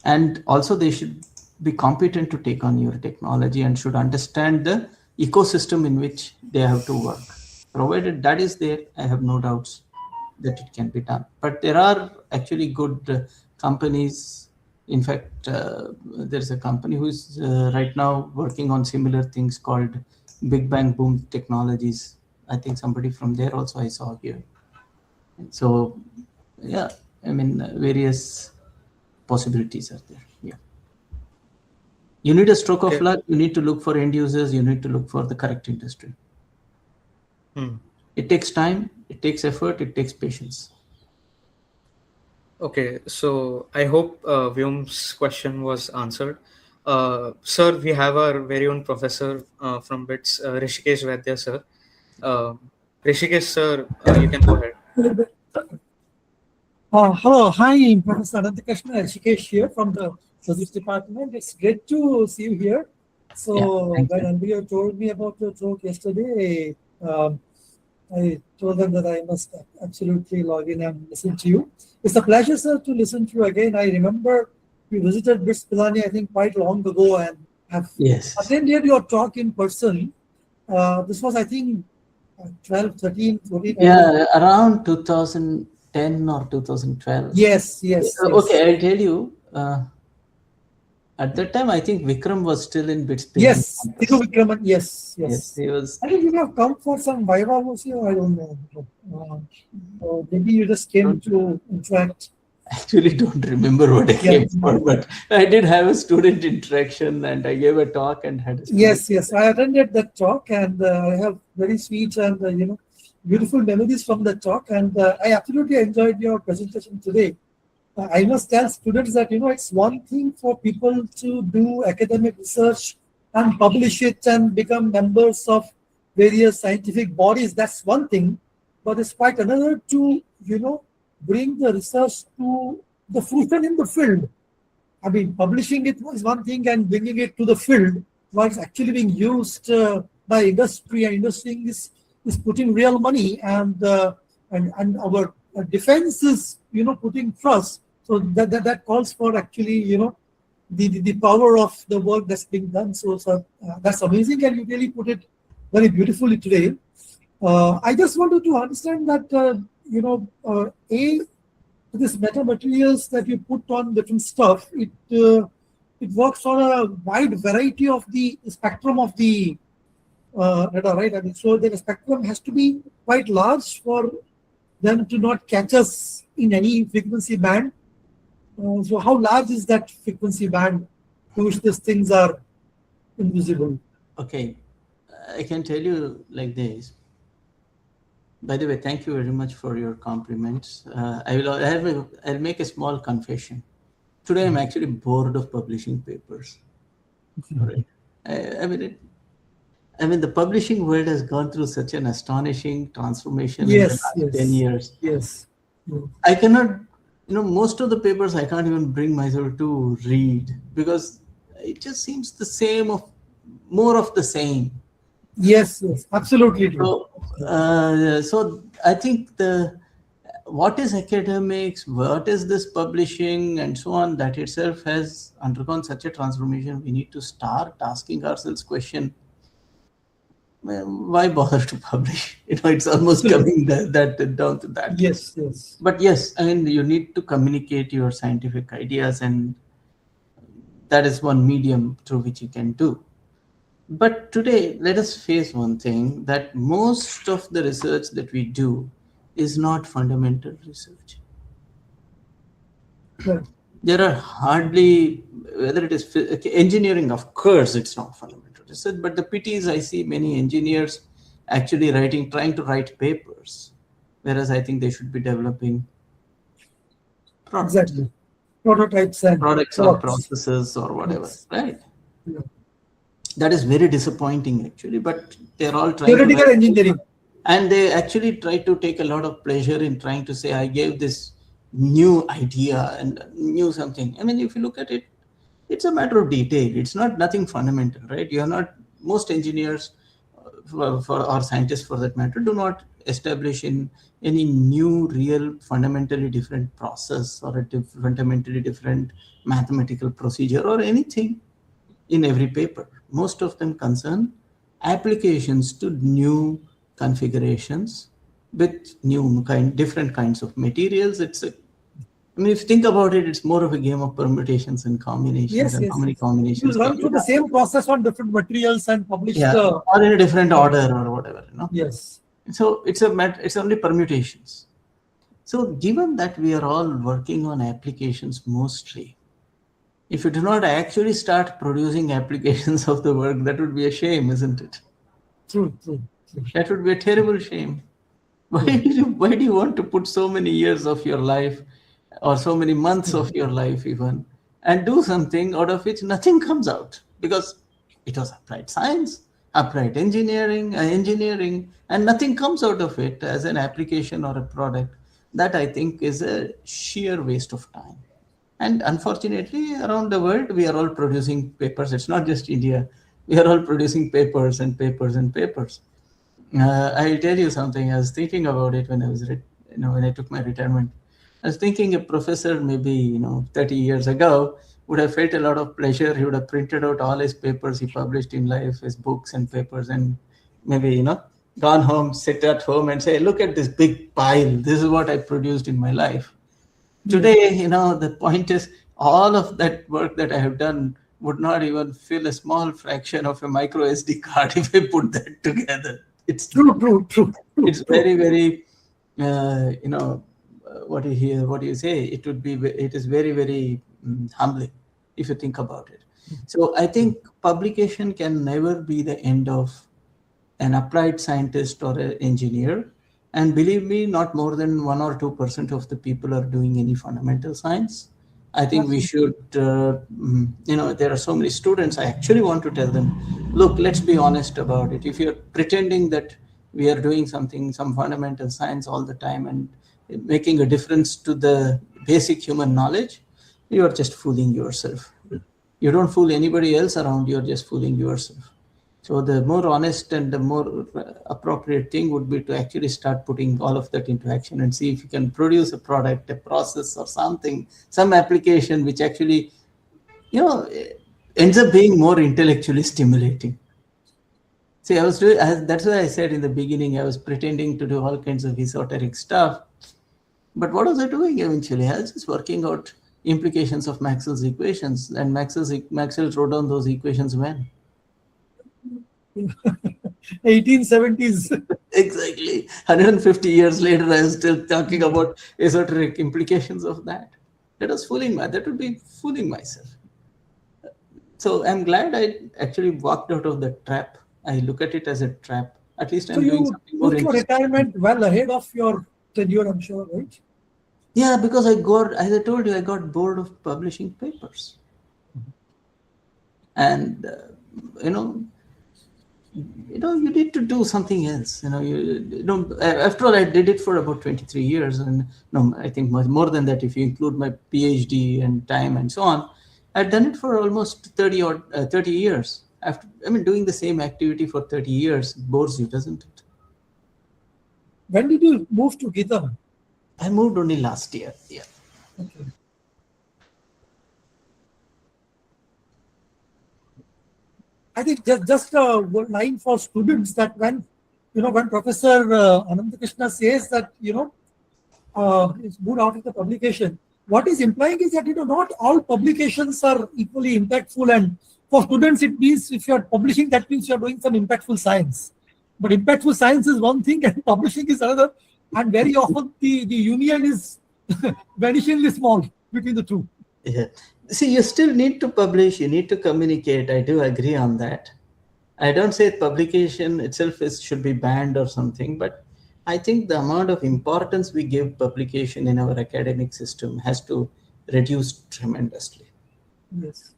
And also they should be competent to take on your technology and should understand the ecosystem in which they have to work. Provided that is there, I have no doubts that it can be done. But there are actually good companies. In fact, there's a company who's right now working on similar things called Big Bang Boom Technologies. I think somebody from there also I saw here. So, yeah, I mean, various possibilities are there. Yeah. You need a stroke of luck. You need to look for end users. You need to look for the correct industry. It takes time. It takes effort. It takes patience. Okay, so I hope Vyom's question was answered. Sir, we have our very own professor from BITS, Rishikesh Vaidya, sir. Rishikesh, sir, you can go ahead. Hello, hi, Professor Anantha Ramakrishna, Rishikesh here from the Physics Department. It's great to see you here. So when Embryo told me about your talk yesterday, I told them that I must absolutely log in and listen to you. It's a pleasure, sir, to listen to you again. I remember we visited BITS Pilani, I think, quite long ago and have attended your talk in person. This was, I think, 12, 13, 14. Yeah, around 2010 or 2012. Yes. Okay, I'll tell you. At that time, I think Vikram was still in BITS. Yes, Vikram. Yes. He was. I think you have come for some Viva also. I don't know. Maybe you just came to interact. actually don't remember what I came for, but I did have a student interaction and I gave a talk and had a student. Yes, I attended that talk, and I have very sweet and beautiful memories from the talk, and I absolutely enjoyed your presentation today. I must tell students that it's one thing for people to do academic research and publish it and become members of various scientific bodies. That's one thing, but it's quite another to bring the research to the fruition in the field. I mean, publishing it was one thing, and bringing it to the field was actually being used by industry, and industry is putting real money, and our defense is putting trust. So that calls for actually the power of the work that's being done. So that's amazing, and you really put it very beautifully today. I just wanted to understand that this metamaterials that you put on different stuff, it works on a wide variety of the spectrum of the data, right? I mean, so the spectrum has to be quite large for them to not catch us in any frequency band. So how large is that frequency band to which these things are invisible? Okay, I can tell you like this. By the way, thank you very much for your compliments. I'll make a small confession. Today, I'm actually bored of publishing papers. Right? I mean, the publishing world has gone through such an astonishing transformation in the last 10 years. Yes. I cannot, most of the papers I can't even bring myself to read because it just seems the same more of the same. Yes, absolutely true. So I think what is academics, what is this publishing, and so on, that itself has undergone such a transformation. We need to start asking ourselves question: why bother to publish? It's almost coming down to that. Yes. But yes, I mean, you need to communicate your scientific ideas, and that is one medium through which you can do. But today, let us face one thing, that most of the research that we do is not fundamental research. Right. There are hardly, whether it is engineering, of course, it's not fundamental research, but the pity is I see many engineers actually trying to write papers, whereas I think they should be developing products. Exactly. Prototypes and products or processes or whatever, right? Yeah. That is very disappointing actually, but they're all trying theoretical engineering. And they actually try to take a lot of pleasure in trying to say, I gave this new idea and knew something. I mean, if you look at it, it's a matter of detail. It's nothing fundamental, right? You're not, most engineers or scientists for that matter, do not establish in any new, real, fundamentally different process or a fundamentally different mathematical procedure or anything in every paper. Most of them concern applications to new configurations with different kinds of materials. I mean, if you think about it, it's more of a game of permutations and combinations. How many combinations? You run through the same process on different materials and publish or in a different order or whatever. Yes. So it's only permutations. So given that we are all working on applications mostly, if you do not actually start producing applications of the work, that would be a shame, isn't it? True. That would be a terrible shame. Why do you want to put so many years of your life or so many months of your life even and do something out of which nothing comes out? Because it was applied science, applied engineering, and nothing comes out of it as an application or a product. That I think is a sheer waste of time. And unfortunately, around the world, we are all producing papers. It's not just India. We are all producing papers and papers and papers. I'll tell you something. I was thinking about it when I was, when I took my retirement. I was thinking a professor maybe 30 years ago would have felt a lot of pleasure. He would have printed out all his papers he published in life, his books and papers, and maybe gone home, sit at home, and say, "Look at this big pile. This is what I produced in my life." Today, the point is, all of that work that I have done would not even fill a small fraction of a micro SD card if I put that together. It's true. It's very, very, what you say, it is very, very humbling if you think about it. So I think publication can never be the end of an applied scientist or an engineer. And believe me, not more than 1 or 2% of the people are doing any fundamental science. I think we should, there are so many students. I actually want to tell them, look, let's be honest about it. If you're pretending that we are doing some fundamental science all the time and making a difference to the basic human knowledge, you are just fooling yourself. You don't fool anybody else around, you're just fooling yourself. So the more honest and the more appropriate thing would be to actually start putting all of that into action and see if you can produce a product, a process or something, some application which actually, ends up being more intellectually stimulating. See, that's why I said in the beginning, I was pretending to do all kinds of esoteric stuff. But what was I doing eventually? I was just working out implications of Maxwell's equations, and Maxwell wrote down those equations when? 1870s. Exactly. 150 years later, I was still talking about esoteric implications of that. That would be fooling myself. So I'm glad I actually walked out of the trap. I look at it as a trap. At least I'm doing something more interesting. Took your retirement well ahead of your tenure, I'm sure, right? Yeah, because as I told you, I got bored of publishing papers. And, you need to do something else. After all, I did it for about 23 years. And I think more than that, if you include my PhD and time and so on, I'd done it for almost 30 years. Doing the same activity for 30 years bores you, doesn't it? When did you move to Gita? I moved only last year. Yeah. Okay. I think just a line for students that when Professor Anantha Krishna says that it's moved out of the publication, what is implying is that not all publications are equally impactful, and for students it means if you are publishing, that means you are doing some impactful science. But impactful science is one thing and publishing is another, and very often the union is vanishingly small between the two. Yeah. See, you still need to publish, you need to communicate. I do agree on that. I don't say publication itself should be banned or something, but I think the amount of importance we give publication in our academic system has to reduce tremendously. Yes.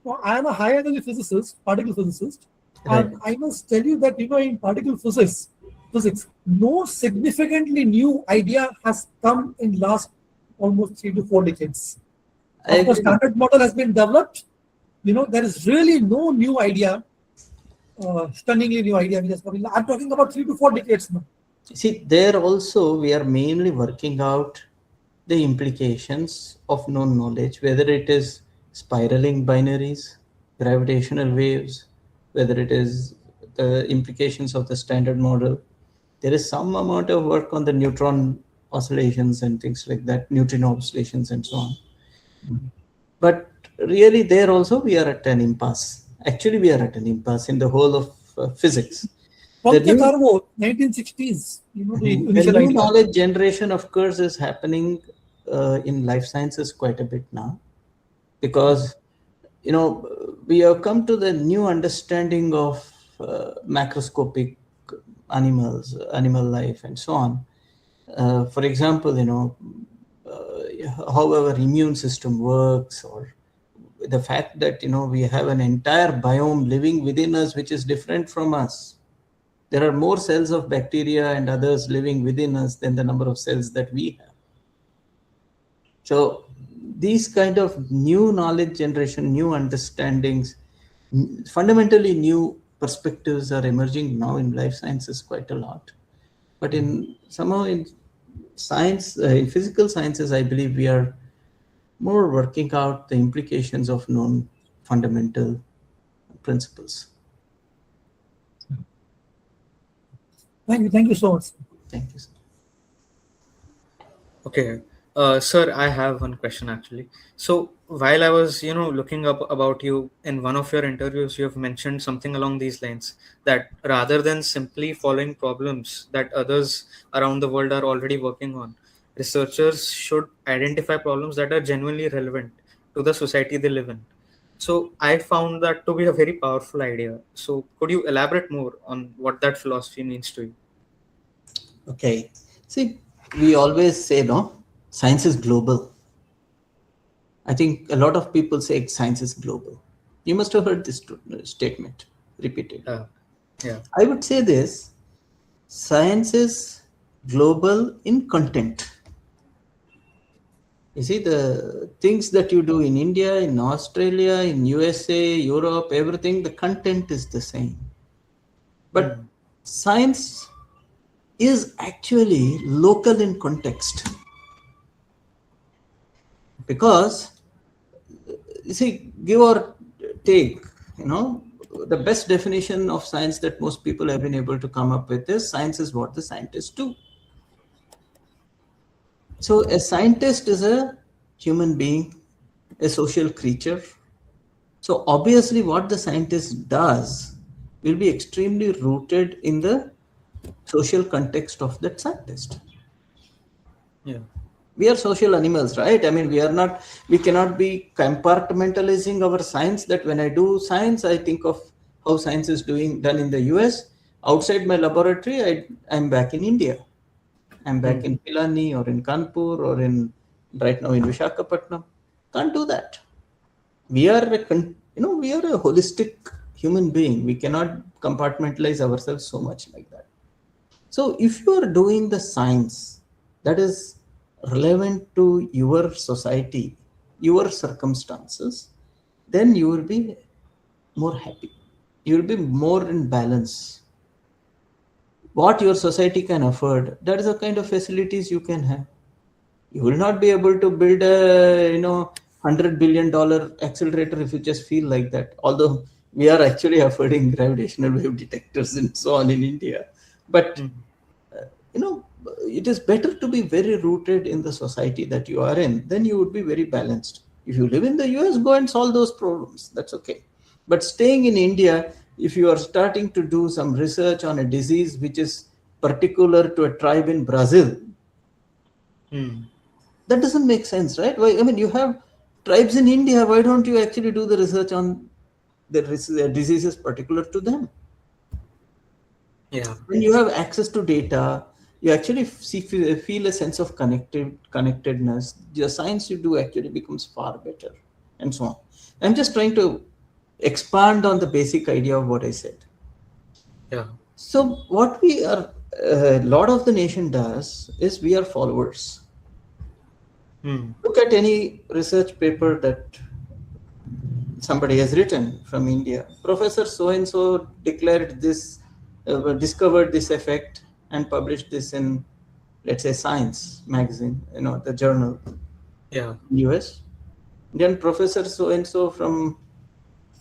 Well, I am a high energy physicist, particle physicist, Right. and I must tell you that in particle physics, no significantly new idea has come in last almost 3 to 4 decades. Of course, standard model has been developed. There is really no new idea, stunningly new idea which has come in. I'm talking about 3 to 4 decades now. See, there also we are mainly working out the implications of known knowledge, whether it is spiraling binaries, gravitational waves, whether it is the implications of the standard model. There is some amount of work on the neutron oscillations and things like that, neutrino oscillations and so on. But really there also we are at an impasse. Actually, we are at an impasse in the whole of physics. From the 1960s, the new knowledge generation, of course, is happening in life sciences quite a bit now, because we have come to the new understanding of macroscopic animals, animal life, and so on. For example, how our immune system works, or the fact that we have an entire biome living within us which is different from us. There are more cells of bacteria and others living within us than the number of cells that we have. So these kind of new knowledge generation, new understandings, fundamentally new perspectives are emerging now in life sciences quite a lot. But somehow in science, in physical sciences, I believe we are more working out the implications of known fundamental principles. Thank you so much. Thank you, sir. Okay. Sir, I have one question actually. So while I was, looking up about you in one of your interviews, you have mentioned something along these lines, that rather than simply following problems that others around the world are already working on, researchers should identify problems that are genuinely relevant to the society they live in. So I found that to be a very powerful idea. So could you elaborate more on what that philosophy means to you? Okay. See, we always say, no, science is global. I think a lot of people say science is global. You must have heard this statement repeatedly. Yeah. I would say this: science is global in content. You see, the things that you do in India, in Australia, in USA, Europe, everything, the content is the same. But science is actually local in context. Because, you see, give or take, the best definition of science that most people have been able to come up with is science is what the scientists do. So a scientist is a human being, a social creature. So obviously what the scientist does will be extremely rooted in the social context of that scientist. Yeah. We are social animals, right? I mean, we cannot be compartmentalizing our science, that when I do science, I think of how science is done in the US. Outside my laboratory, I'm back in India. I'm back in Pilani or in Kanpur or right now in Vishakhapatnam. Can't do that. We are we are a holistic human being. We cannot compartmentalize ourselves so much like that. So if you are doing the science that is relevant to your society, your circumstances, then you will be more happy. You will be more in balance. What your society can afford, that is the kind of facilities you can have. You will not be able to build a $100 billion accelerator if you just feel like that. Although we are actually affording gravitational wave detectors and so on in India, but it is better to be very rooted in the society that you are in. Then you would be very balanced. If you live in the US, go and solve those problems. That's okay. But staying in India, if you are starting to do some research on a disease which is particular to a tribe in Brazil, that doesn't make sense, right? Why? I mean, you have tribes in India. Why don't you actually do the research on the diseases particular to them? Yeah. When you have access to data, you actually feel a sense of connectedness. The science you do actually becomes far better, and so on. I'm just trying to expand on the basic idea of what I said. Yeah. So what we are, a lot of the nation does is we are followers. Look at any research paper that somebody has written from India. Professor so and so declared this, discovered this effect, and published this in, let's say, Science magazine, the journal. Yeah. US. Then Professor so and so from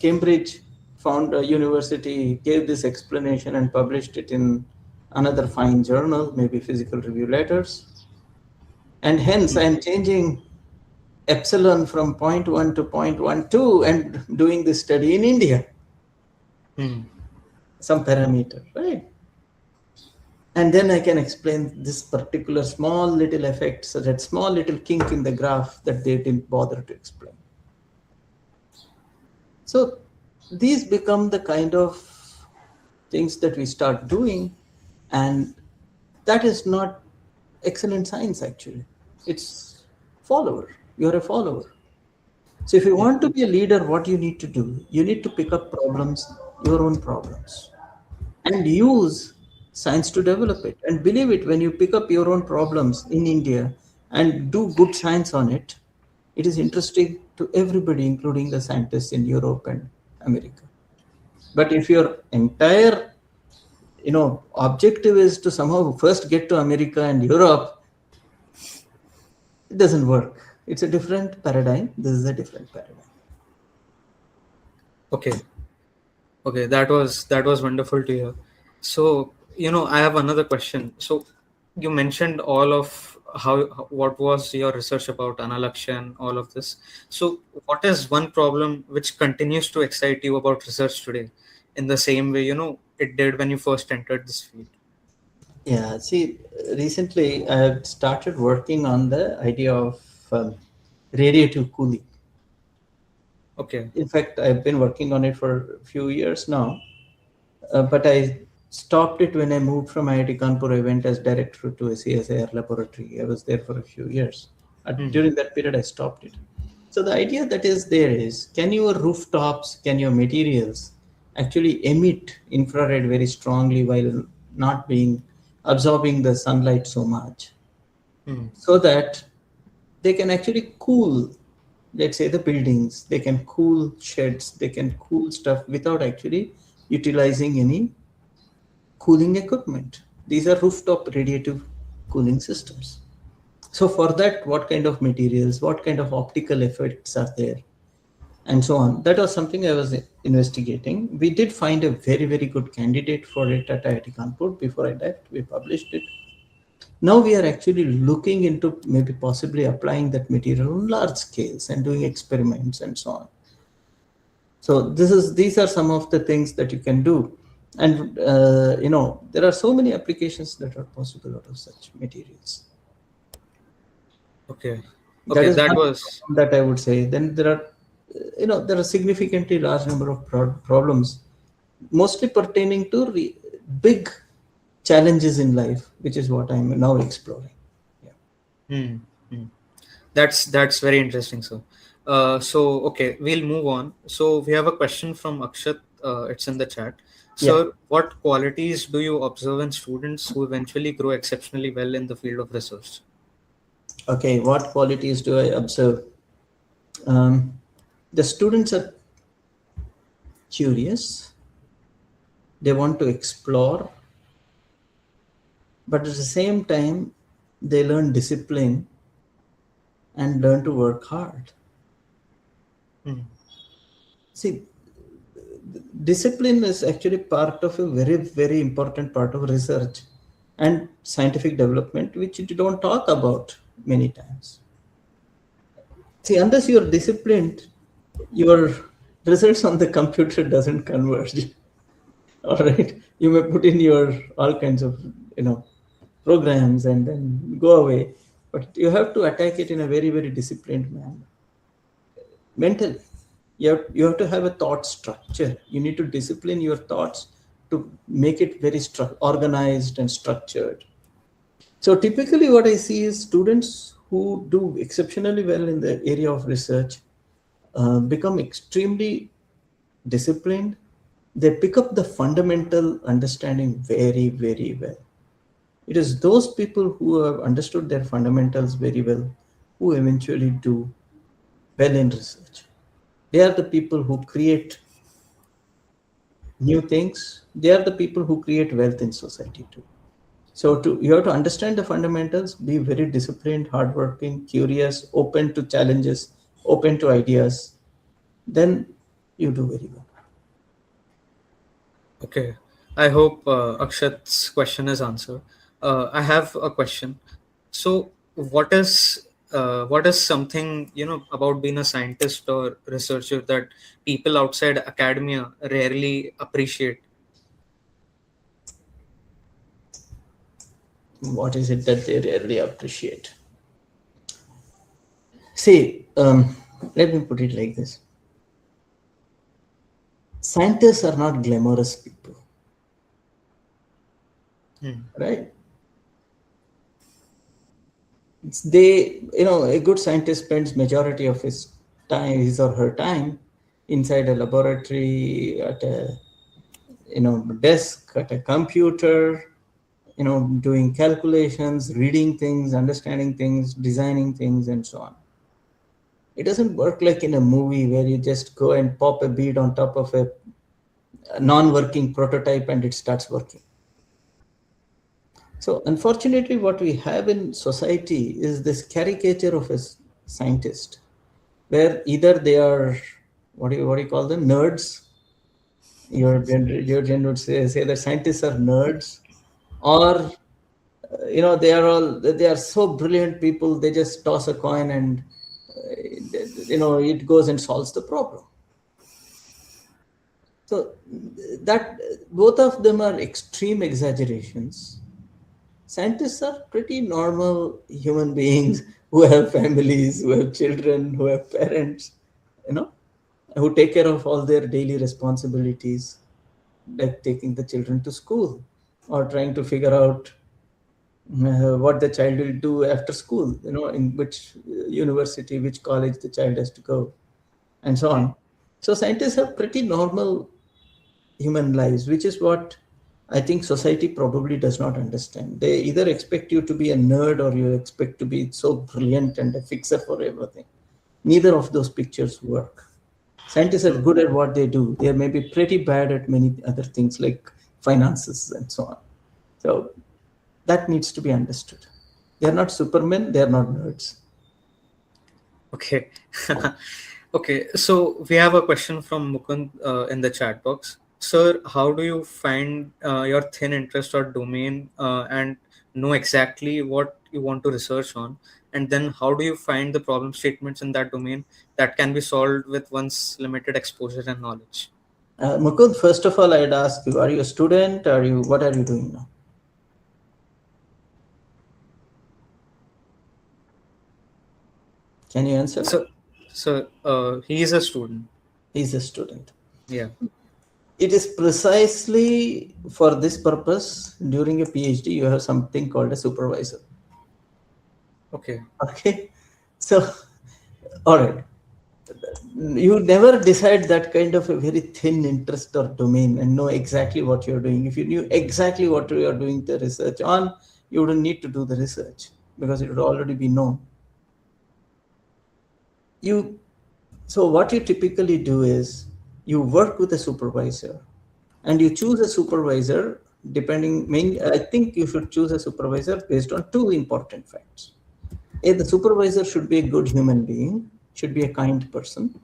Cambridge found a university, gave this explanation and published it in another fine journal, maybe Physical Review Letters. And hence I am changing epsilon from 0.1 to 0.12 and doing this study in India. Some parameter, right? And then I can explain this particular small little effect, so that small little kink in the graph that they didn't bother to explain. So these become the kind of things that we start doing, and that is not excellent science actually. It's follower. You're a follower. So if you want to be a leader, what you need to do, you need to pick up problems, your own problems, and use science to develop it. And believe it, when you pick up your own problems in India and do good science on it, it is interesting to everybody, including the scientists in Europe and America. But if your entire objective is to somehow first get to America and Europe, it doesn't work. It's a different paradigm. This is a different paradigm. Okay, that was wonderful to hear. So I have another question. So you mentioned all of what was your research about Analakshya and all of this. So what is one problem which continues to excite you about research today in the same way it did when you first entered this field? Yeah, see, recently I have started working on the idea of radiative cooling. Okay. In fact, I've been working on it for a few years now, but I stopped it when I moved from IIT Kanpur. I went as director to a CSIR laboratory. I was there for a few years. Hmm. During that period, I stopped it. So the idea that is there is, can your rooftops, can your materials actually emit infrared very strongly while not being absorbing the sunlight so much, Hmm. so that they can actually cool, let's say, the buildings, they can cool sheds, they can cool stuff without actually utilizing any cooling equipment. These are rooftop radiative cooling systems. So for that, what kind of materials, what kind of optical effects are there, and so on. That was something I was investigating. We did find a very, very good candidate for it at IIT Kanpur. Before I left, we published it. Now we are actually looking into maybe possibly applying that material on large scales and doing experiments and so on. So these are some of the things that you can do, and there are so many applications that are possible out of such materials. Okay. That Okay. is That one was. problem that I would say. Then there are significantly large number of problems, mostly pertaining to big challenges in life, which is what I'm now exploring. Yeah. Hmm. Hmm. That's very interesting, sir. So okay, we'll move on. So we have a question from Akshat. It's in the chat. Yeah. Sir, what qualities do you observe in students who eventually grow exceptionally well in the field of research? Okay. What qualities do I observe? Um, the students are curious. They want to explore, but at the same time, they learn discipline and learn to work hard. Hmm. See, discipline is actually part of a very, very important part of research and scientific development, which you don't talk about many times. See, unless you're disciplined, your results on the computer doesn't converge. All right, you may put in your all kinds of programs and then go away, but you have to attack it in a very, very disciplined manner. Mentally, you have to have a thought structure. You need to discipline your thoughts to make it very organized and structured. So typically what I see is students who do exceptionally well in the area of research become extremely disciplined. They pick up the fundamental understanding very, very well. It is those people who have understood their fundamentals very well who eventually do well in research. They are the people who create new things. They are the people who create wealth in society too. So you have to understand the fundamentals, be very disciplined, hardworking, curious, open to challenges, open to ideas. Then you do very well. Okay. I hope Akshat's question is answered. I have a question. So, what is something about being a scientist or researcher that people outside academia rarely appreciate? What is it that they rarely appreciate? See, let me put it like this: scientists are not glamorous people, Hmm. right? A good scientist spends majority of his or her time inside a laboratory, at a desk, at a computer, doing calculations, reading things, understanding things, designing things, and so on. It doesn't work like in a movie where you just go and pop a bead on top of a non-working prototype and it starts working. So unfortunately, what we have in society is this caricature of a scientist, where either they are, what do you call them, nerds. Your gen would say that scientists are nerds, or they are so brilliant people, they just toss a coin and it goes and solves the problem. So that both of them are extreme exaggerations, Scientists are pretty normal human beings who have families, who have children, who have parents, you know, who take care of all their daily responsibilities, like taking the children to school or trying to figure out what the child will do after school, you know, in which university, which college the child has to go, and so on. So scientists have pretty normal human lives, which is what I think society probably does not understand. They either expect you to be a nerd or you expect to be so brilliant and a fixer for everything. Neither of those pictures work. Scientists are good at what they do. They may be pretty bad at many other things like finances and so on. So that needs to be understood. They are not supermen, they are not nerds. Okay. Okay, so we have a question from Mukund in the chat box. Sir, how do you find your thin interest or domain and know exactly what you want to research on? And then how do you find the problem statements in that domain that can be solved with one's limited exposure and knowledge? Mukund, first of all, I'd ask you, are you a student? What are you doing now? Can you answer? So he is a student. He's a student. Yeah. It is precisely for this purpose, during a PhD, you have something called a supervisor. Okay. Okay. So, all right. You never decide that kind of a very thin interest or domain and know exactly what you're doing. If you knew exactly what you are doing the research on, you wouldn't need to do the research because it would already be known. So what you typically do is you work with a supervisor and you choose a supervisor I think you should choose a supervisor based on two important facts. A, the supervisor should be a good human being, should be a kind person.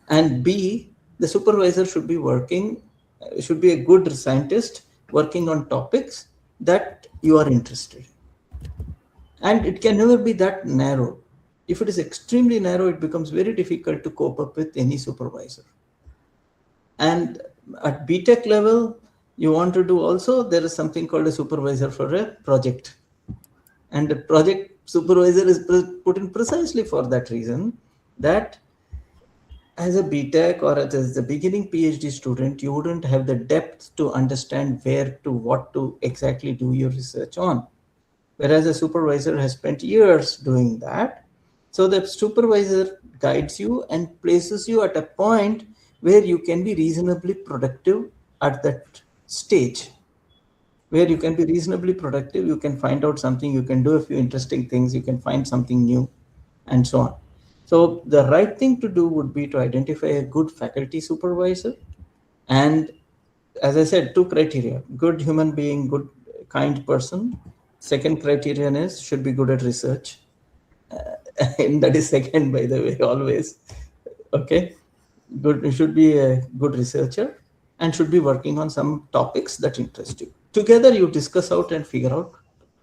And B, the supervisor should be a good scientist working on topics that you are interested in. And it can never be that narrow. If it is extremely narrow, it becomes very difficult to cope up with any supervisor. And at BTech level, you want to do also, there is something called a supervisor for a project. And the project supervisor is put in precisely for that reason, that as a BTech or as a beginning PhD student, you wouldn't have the depth to understand what to exactly do your research on. Whereas a supervisor has spent years doing that. So the supervisor guides you and places you at a point where you can be reasonably productive at that stage. Where you can be reasonably productive, you can find out something, you can do a few interesting things, you can find something new, and so on. So the right thing to do would be to identify a good faculty supervisor. And as I said, two criteria: good human being, good kind person. Second criterion is should be good at research. And that is second, by the way, always. Okay. Good, you should be a good researcher and should be working on some topics that interest you. Together you discuss out and figure out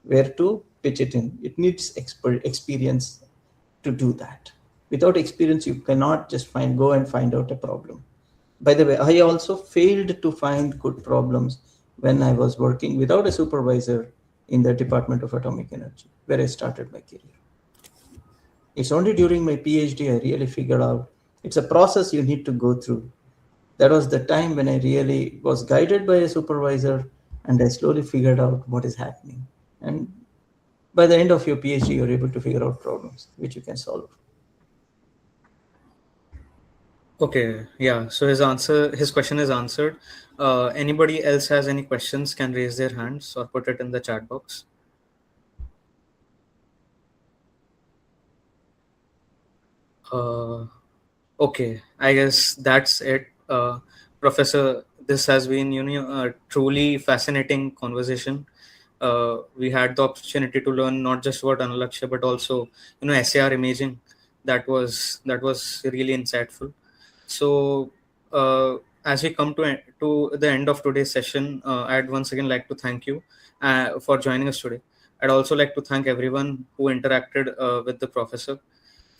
where to pitch it in. It needs experience to do that. Without experience, you cannot just go and find out a problem. By the way, I also failed to find good problems when I was working without a supervisor in the Department of Atomic Energy, where I started my career. It's only during my PhD I really figured out it's a process you need to go through. That was the time when I really was guided by a supervisor and I slowly figured out what is happening. And by the end of your PhD, you're able to figure out problems which you can solve. Okay, yeah. So his question is answered. Anybody else has any questions can raise their hands or put it in the chat box. Okay, I guess that's it. Professor, this has been a truly fascinating conversation. We had the opportunity to learn not just about Analakshya but also SAR imaging. That was really insightful. So as we come to the end of today's session, I'd once again like to thank you for joining us today. I'd also like to thank everyone who interacted with the professor.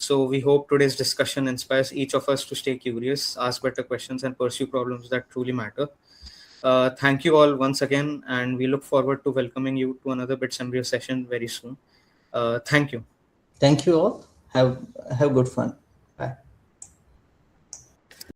So we hope today's discussion inspires each of us to stay curious, ask better questions, and pursue problems that truly matter. Thank you all once again, and we look forward to welcoming you to another BITS Embryo session very soon. Thank you. Thank you all. Have good fun. Bye.